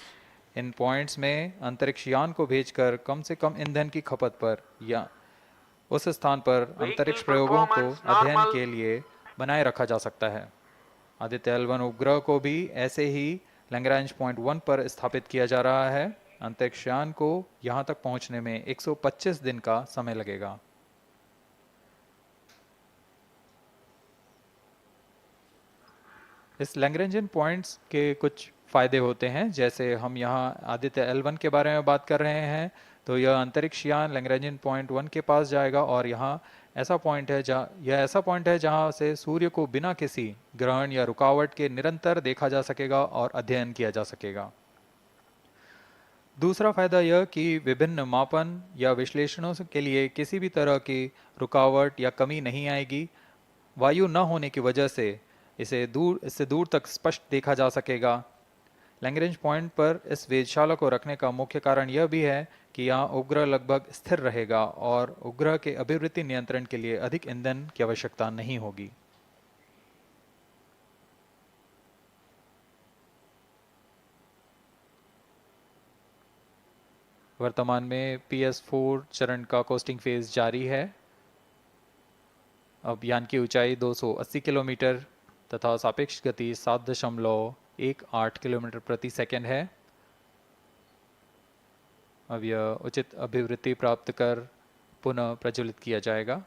इन पॉइंट्स में अंतरिक्ष यान को भेजकर कम से कम ईंधन की खपत पर या उस स्थान पर अंतरिक्ष प्रयोगों को अध्ययन के लिए बनाए रखा जा सकता है। आदित्य L1 उपग्रह को भी ऐसे ही लैग्रांज पॉइंट 1 पर स्थापित किया जा रहा है। अंतरिक्ष यान को यहां तक पहुंचने में 125 दिन का समय लगेगा। इस लैग्रेंजियन पॉइंट्स के कुछ फ़ायदे होते हैं, जैसे हम यहाँ आदित्य L1 के बारे में बात कर रहे हैं तो यह अंतरिक्ष यान लैग्रेंजियन पॉइंट 1 के पास जाएगा और यहाँ ऐसा पॉइंट है जहाँ से सूर्य को बिना किसी ग्रहण या रुकावट के निरंतर देखा जा सकेगा और अध्ययन किया जा सकेगा। दूसरा फायदा यह कि विभिन्न मापन या विश्लेषणों के लिए किसी भी तरह की रुकावट या कमी नहीं आएगी। वायु न होने की वजह से इससे दूर तक स्पष्ट देखा जा सकेगा। लैग्रेंज पॉइंट पर इस वेधशाला को रखने का मुख्य कारण यह भी है कि यहाँ उपग्रह लगभग स्थिर रहेगा और उपग्रह के अभिवृत्ति नियंत्रण के लिए अधिक ईंधन की आवश्यकता नहीं होगी। वर्तमान में PS4 चरण का कोस्टिंग फेज जारी है। अब यान की ऊंचाई 280 किलोमीटर तथा सापेक्ष गति 7.18 किलोमीटर प्रति सेकंड है। अब यह उचित अभिवृत्ति प्राप्त कर पुनः प्रज्वलित किया जाएगा।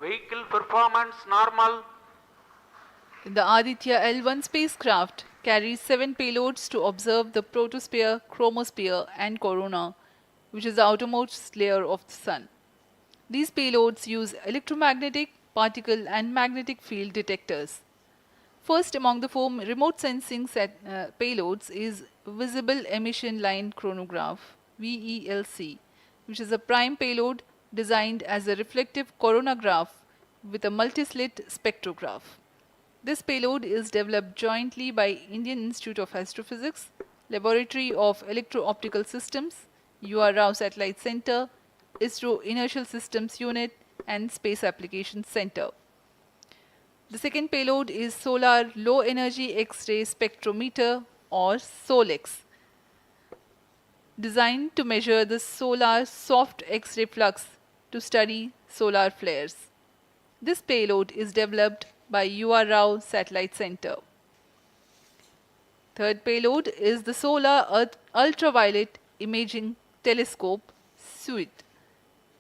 Vehicle performance normal. The Aditya L1 spacecraft carries 7 payloads to observe the protosphere, chromosphere and corona, which is the outermost layer of the Sun. These payloads use electromagnetic, particle and magnetic field detectors. First among the 4 remote sensing payloads is Visible Emission Line Chronograph (VELC), which is a prime payload designed as a reflective coronagraph with a multi-slit spectrograph. This payload is developed jointly by Indian Institute of Astrophysics, Laboratory of Electro-Optical Systems, UR Rao Satellite Center, ISRO Inertial Systems Unit and Space Applications Center. The second payload is Solar Low Energy X-ray Spectrometer or SOLEX, designed to measure the solar soft X-ray flux to study solar flares. This payload is developed by UR Rao Satellite Center. Third payload is the Solar Earth Ultraviolet Imaging Telescope SUIT,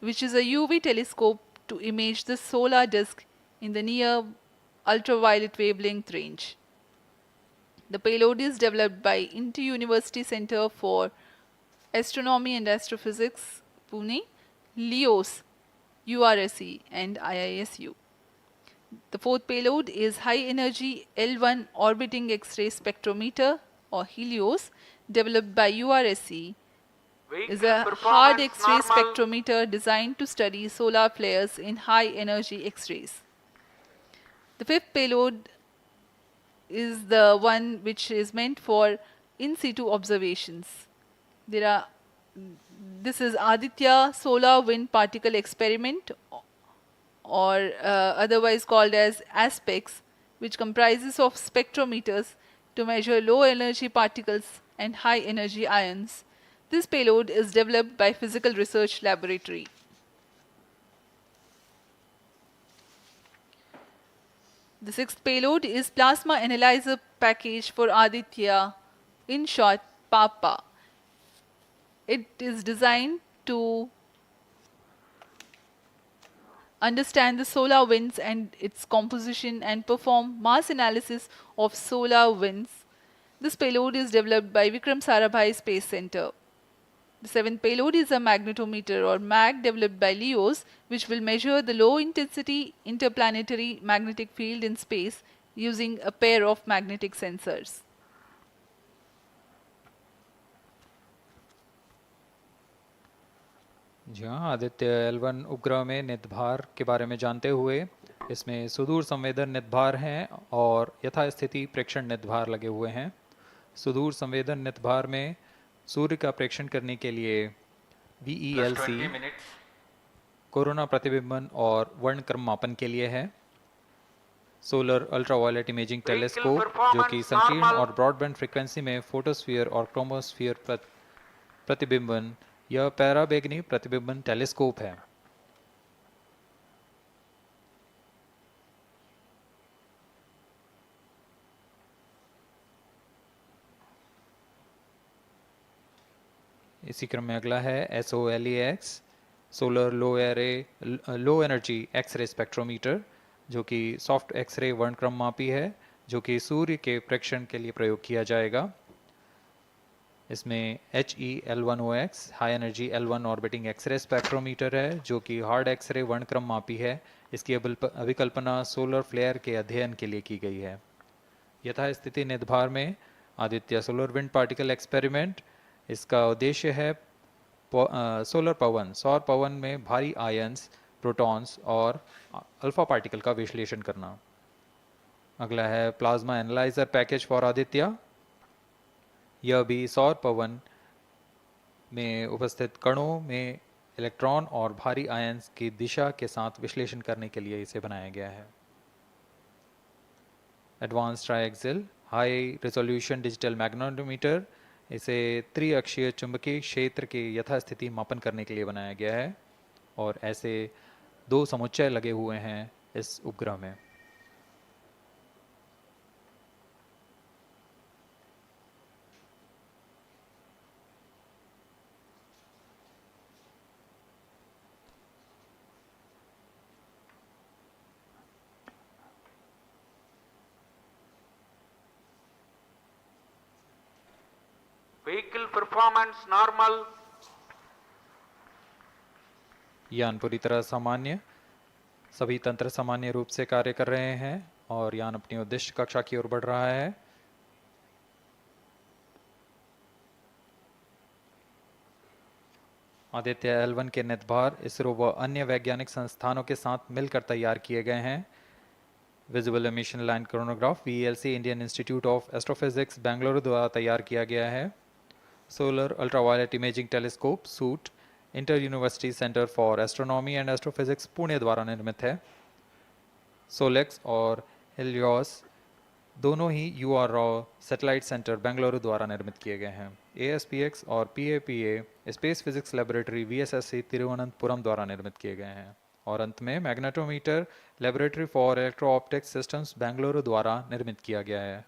which is a UV telescope to image the solar disk in the near ultraviolet wavelength range. The payload is developed by Inter-University Center for Astronomy and Astrophysics, Pune, LEOS, URSE and IISU. The fourth payload is High Energy L1 Orbiting X-ray Spectrometer or HELIOS, developed by URSE. Is a hard X-ray spectrometer designed to study solar flares in high energy X-rays. The fifth payload is the one which is meant for in situ observations. This is Aditya Solar Wind Particle Experiment, or otherwise called as ASPEX, which comprises of spectrometers to measure low energy particles and high energy ions This payload is developed by Physical Research Laboratory. The sixth payload is Plasma Analyzer Package for Aditya, in short PAPA. It is designed to understand the solar winds and its composition and perform mass analysis of solar winds. This payload is developed by Vikram Sarabhai Space Center. The seventh payload is a magnetometer or MAG developed by LEOS, which will measure the low intensity interplanetary magnetic field in space using a pair of magnetic sensors. जी हाँ, Aditya L1 उपग्रह में नितभार के बारे में जानते हुए इसमें सुदूर संवेदन नितभार हैं और यथास्थिति प्रेक्षण नितभार लगे हुए हैं। सुदूर संवेदन नितभार में सूर्य का प्रेक्षण करने के लिए VELC कोरोना प्रतिबिंबन और वर्णक्रम मापन के लिए है। सोलर अल्ट्रावायलेट इमेजिंग टेलीस्कोप जो कि संकीर्ण और ब्रॉडबैंड फ्रीक्वेंसी में फोटोस्फीयर और क्रोमोस्फीयर प्रतिबिंबन यह पैराबैंगनी प्रतिबिंबन टेलीस्कोप है। इसी क्रम में अगला है SOLEX solar low energy x-ray spectrometer जो कि सॉफ्ट एक्सरे वर्णक्रम मापी है जो कि सूर्य के प्रेक्षण के लिए प्रयोग किया जाएगा। इसमें HE-L1OX high energy L1 orbiting x-ray spectrometer है जो कि हार्ड एक्सरे वर्णक्रम मापी है। इसकी अभिकल्पना सोलर फ्लेयर के अध्ययन के लिए की गई है। यथास्थिति नितभार में Aditya solar wind particle experiment, इसका उद्देश्य है सोलर पवन सौर पवन में भारी आयंस, प्रोटॉन्स और अल्फा पार्टिकल का विश्लेषण करना। अगला है plasma analyser package for Aditya. यह भी सौर पवन में उपस्थित कणों में इलेक्ट्रॉन और भारी आयंस की दिशा के साथ विश्लेषण करने के लिए इसे बनाया गया है। Advance triaxial high resolution digital magnetometer, इसे त्रिअक्षीय चुंबकीय क्षेत्र के यथास्थिति मापन करने के लिए बनाया गया है और ऐसे 2 समुच्चय लगे हुए हैं इस उपग्रह में। Vehicle performance normal. यान पूरी तरह सामान्य, सभी तंत्र सामान्य रूप से कार्य कर रहे हैं और यान अपनी उद्दिष्ट कक्षा की ओर बढ़ रहा है। आदित्य L1 के नितभार इसरो व अन्य वैज्ञानिक संस्थानों के साथ मिलकर तैयार किए गए हैं। Visible emission line chronograph VELC Indian institute of astrophysics Bengaluru द्वारा तैयार किया गया है। Solar ultraviolet imaging telescope suit inter university centre for astronomy and astrophysics Pune द्वारा निर्मित है। सोलेक्स और हेलियोस दोनों ही URO सैटेलाइट सेंटर बेंगलुरु द्वारा निर्मित किए गए हैं। ASPX और PAPA space physics laboratory VSSC Thiruvananthapuram द्वारा निर्मित किए गए हैं। और अंत में magnetometer laboratory for electro optics systems Bengaluru द्वारा निर्मित किया गया है।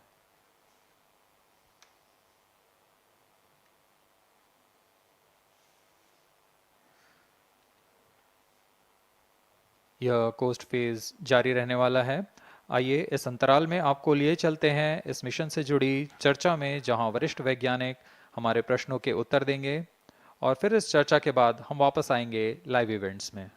यह कोस्ट फेज जारी रहने वाला है। आइए इस अंतराल में आपको लिए चलते हैं इस मिशन से जुड़ी चर्चा में, जहां वरिष्ठ वैज्ञानिक हमारे प्रश्नों के उत्तर देंगे और फिर इस चर्चा के बाद हम वापस आएंगे लाइव इवेंट्स में।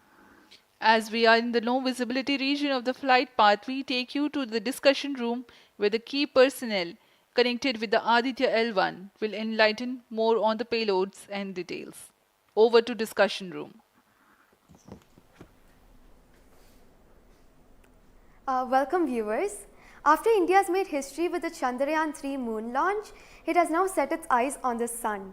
As we are in the low visibility region of the flight path, we take you to the discussion room where the key personnel connected with the Aditya L1 will enlighten more on the payloads and details. Over to discussion room. Welcome viewers. After India has made history with the Chandrayaan-3 moon launch, it has now set its eyes on the sun.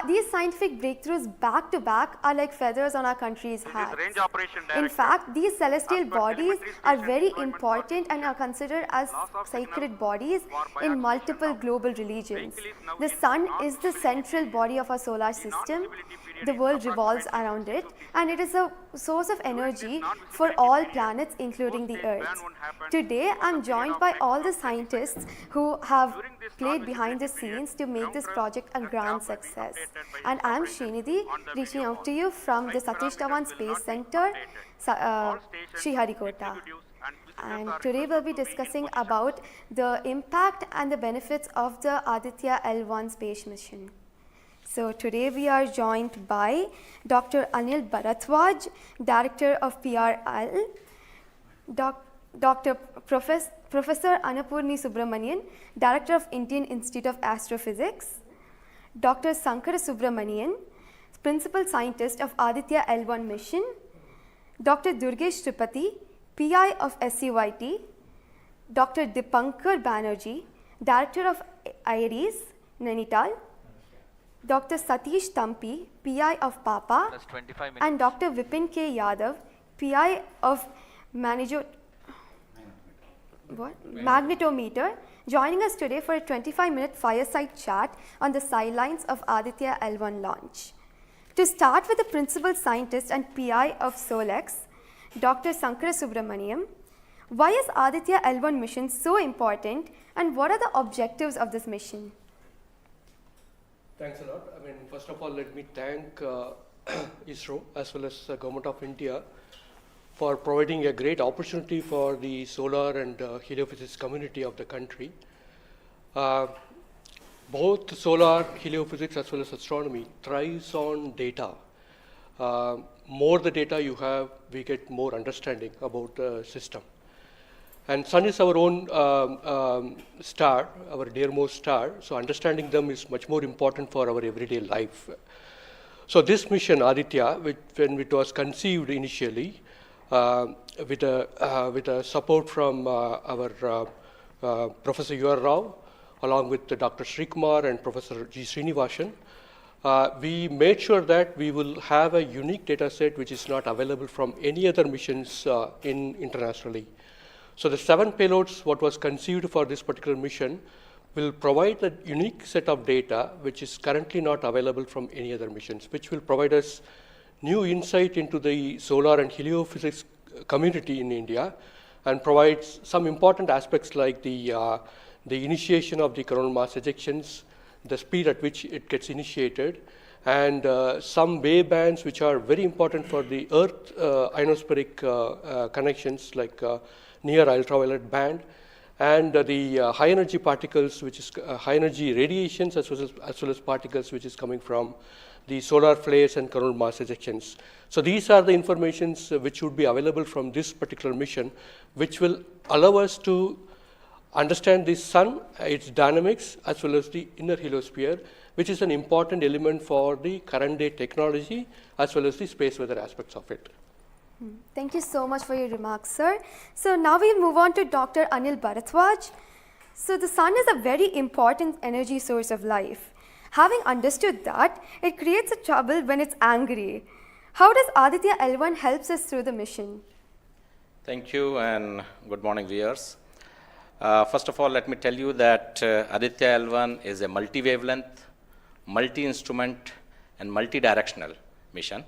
These scientific breakthroughs back to back are like feathers on our country's hat. Range Operation In Director. fact, these celestial bodies telemetry are station very deployment important and are considered as sacred bodies in multiple global religions. The sun is the central body of our solar system. The world revolves around it, and it is a source of energy for all planets, including the Earth. Today, I am joined by all the scientists who have played behind the scenes to make this project a grand success. And I am Srinidhi, reaching out to you from the Satish Dhawan Space Center, Sriharikota. And today we'll be discussing about the impact and the benefits of the Aditya L1 space mission. So today we are joined by Dr. Anil Bharatwaj, Director of PRL, Professor Annapurni Subramanian, Director of Indian Institute of Astrophysics, Dr. Sankara Subramanian, Principal Scientist of Aditya L1 mission, Dr. Durgesh Tripati, PI of SUIT, Dr. Dipankar Banerjee, Director of IRIS, Nainital, Dr. Satish Tampi, PI of PAPA, and Dr. Vipin K. Yadav, PI of Magnetometer, joining us today for a 25-minute fireside chat on the sidelines of Aditya L1 launch. To start with the Principal Scientist and PI of SOLEX, Dr. Sankara Subramaniam, why is Aditya L1 mission so important, and what are the objectives of this mission? Thanks a lot. First of all, let me thank ISRO as well as the Government of India for providing a great opportunity for the solar and heliophysics community of the country. Both solar, heliophysics as well as astronomy thrives on data. More the data you have, we get more understanding about the system. And sun is our own star, our dearmost star, so understanding them is much more important for our everyday life. So this mission, Aditya, when it was conceived initially, with a support from our Professor U.R. Rao, along with Dr. Srikumar and Professor G. Srinivasan, we made sure that we will have a unique data set which is not available from any other missions internationally. So the 7 payloads, what was conceived for this particular mission, will provide a unique set of data which is currently not available from any other missions, which will provide us new insight into the solar and heliophysics community in India, and provides some important aspects like the initiation of the coronal mass ejections, the speed at which it gets initiated, and some wave bands which are very important for the Earth ionospheric connections like near ultraviolet band, and the high energy particles, which is high energy radiations as well as particles which is coming from the solar flares and coronal mass ejections. So these are the informations which would be available from this particular mission, which will allow us to understand the sun, its dynamics, as well as the inner heliosphere, which is an important element for the current day technology as well as the space weather aspects of it. Thank you so much for your remarks, sir. So now we move on to Dr. Anil Bharatwaj. So the sun is a very important energy source of life. Having understood that, it creates a trouble when it's angry. How does Aditya L1 helps us through the mission? Thank you and good morning, viewers. First of all, let me tell you that Aditya L1 is a multi-wavelength, multi-instrument and multi-directional mission.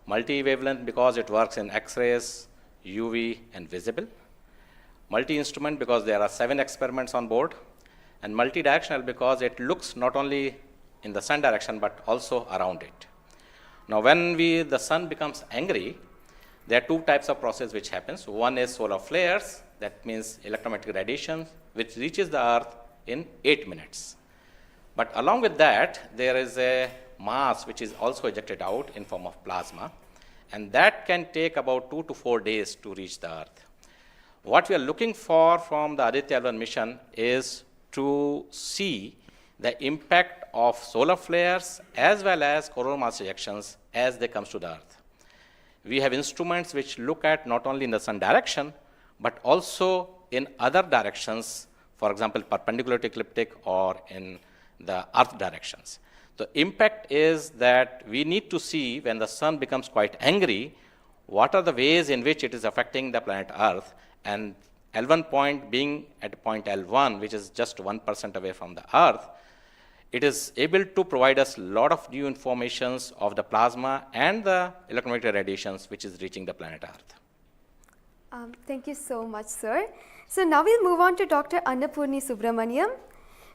Multi-wavelength because it works in X-rays, UV and visible. Multi-instrument because there are 7 experiments on board. And multi-directional because it looks not only in the sun direction but also around it. Now when the sun becomes angry, there are 2 types of process which happens. One is solar flares, that means electromagnetic radiation, which reaches the Earth in 8 minutes. But along with that, there is a mass which is also ejected out in form of plasma, and that can take about 2 to 4 days to reach the Earth. What we are looking for from the Aditya L1 mission is to see the impact of solar flares as well as coronal mass ejections as they come to the Earth. We have instruments which look at not only in the sun direction, but also in other directions, for example, perpendicular to ecliptic or in the Earth directions. The impact is that we need to see when the sun becomes quite angry, what are the ways in which it is affecting the planet Earth, and L1 point being at point L1, which is just 1% away from the Earth, it is able to provide us a lot of new informations of the plasma and the electromagnetic radiations which is reaching the planet Earth. Thank you so much, sir. So now we'll move on to Dr. Annapurni Subramaniam.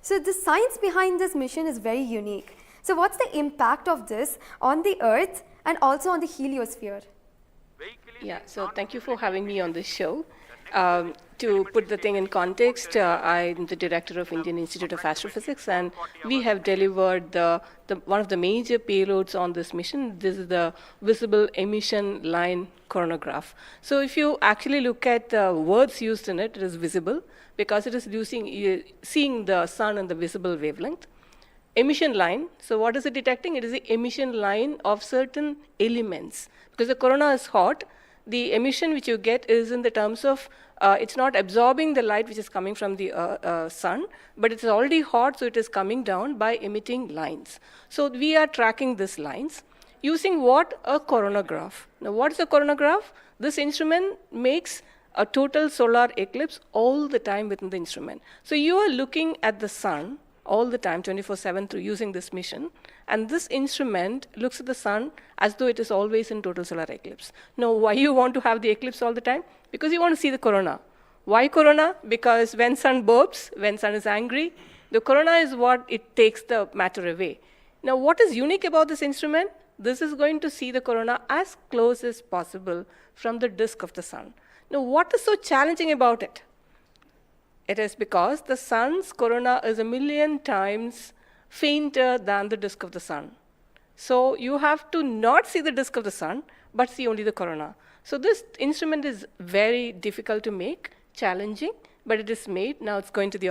So the science behind this mission is very unique. So what's the impact of this on the Earth and also on the heliosphere? Yeah, so thank you for having me on this show. To put the thing in context, I'm the director of Indian Institute of Astrophysics, and we have delivered one of the major payloads on this mission. This is the visible emission line coronagraph. So if you actually look at the words used in it, it is visible because it is seeing the sun and the visible wavelength. Emission line, so what is it detecting? It is the emission line of certain elements. Because the corona is hot, the emission which you get is in the terms of, it's not absorbing the light which is coming from the sun, but it's already hot, so it is coming down by emitting lines. So we are tracking these lines using what? A coronagraph. Now what is a coronagraph? This instrument makes a total solar eclipse all the time within the instrument. So you are looking at the sun all the time, 24/7 through using this mission. And this instrument looks at the sun as though it is always in total solar eclipse. Now, why you want to have the eclipse all the time? Because you want to see the corona. Why corona? Because when sun burps, when sun is angry, the corona is what it takes the matter away. Now, what is unique about this instrument? This is going to see the corona as close as possible from the disk of the sun. Now, what is so challenging about it? It is because the sun's corona is 1,000,000 times fainter than the disk of the sun. So you have to not see the disk of the sun, but see only the corona. So this instrument is very difficult to make, challenging, but it is made. Now it's going to the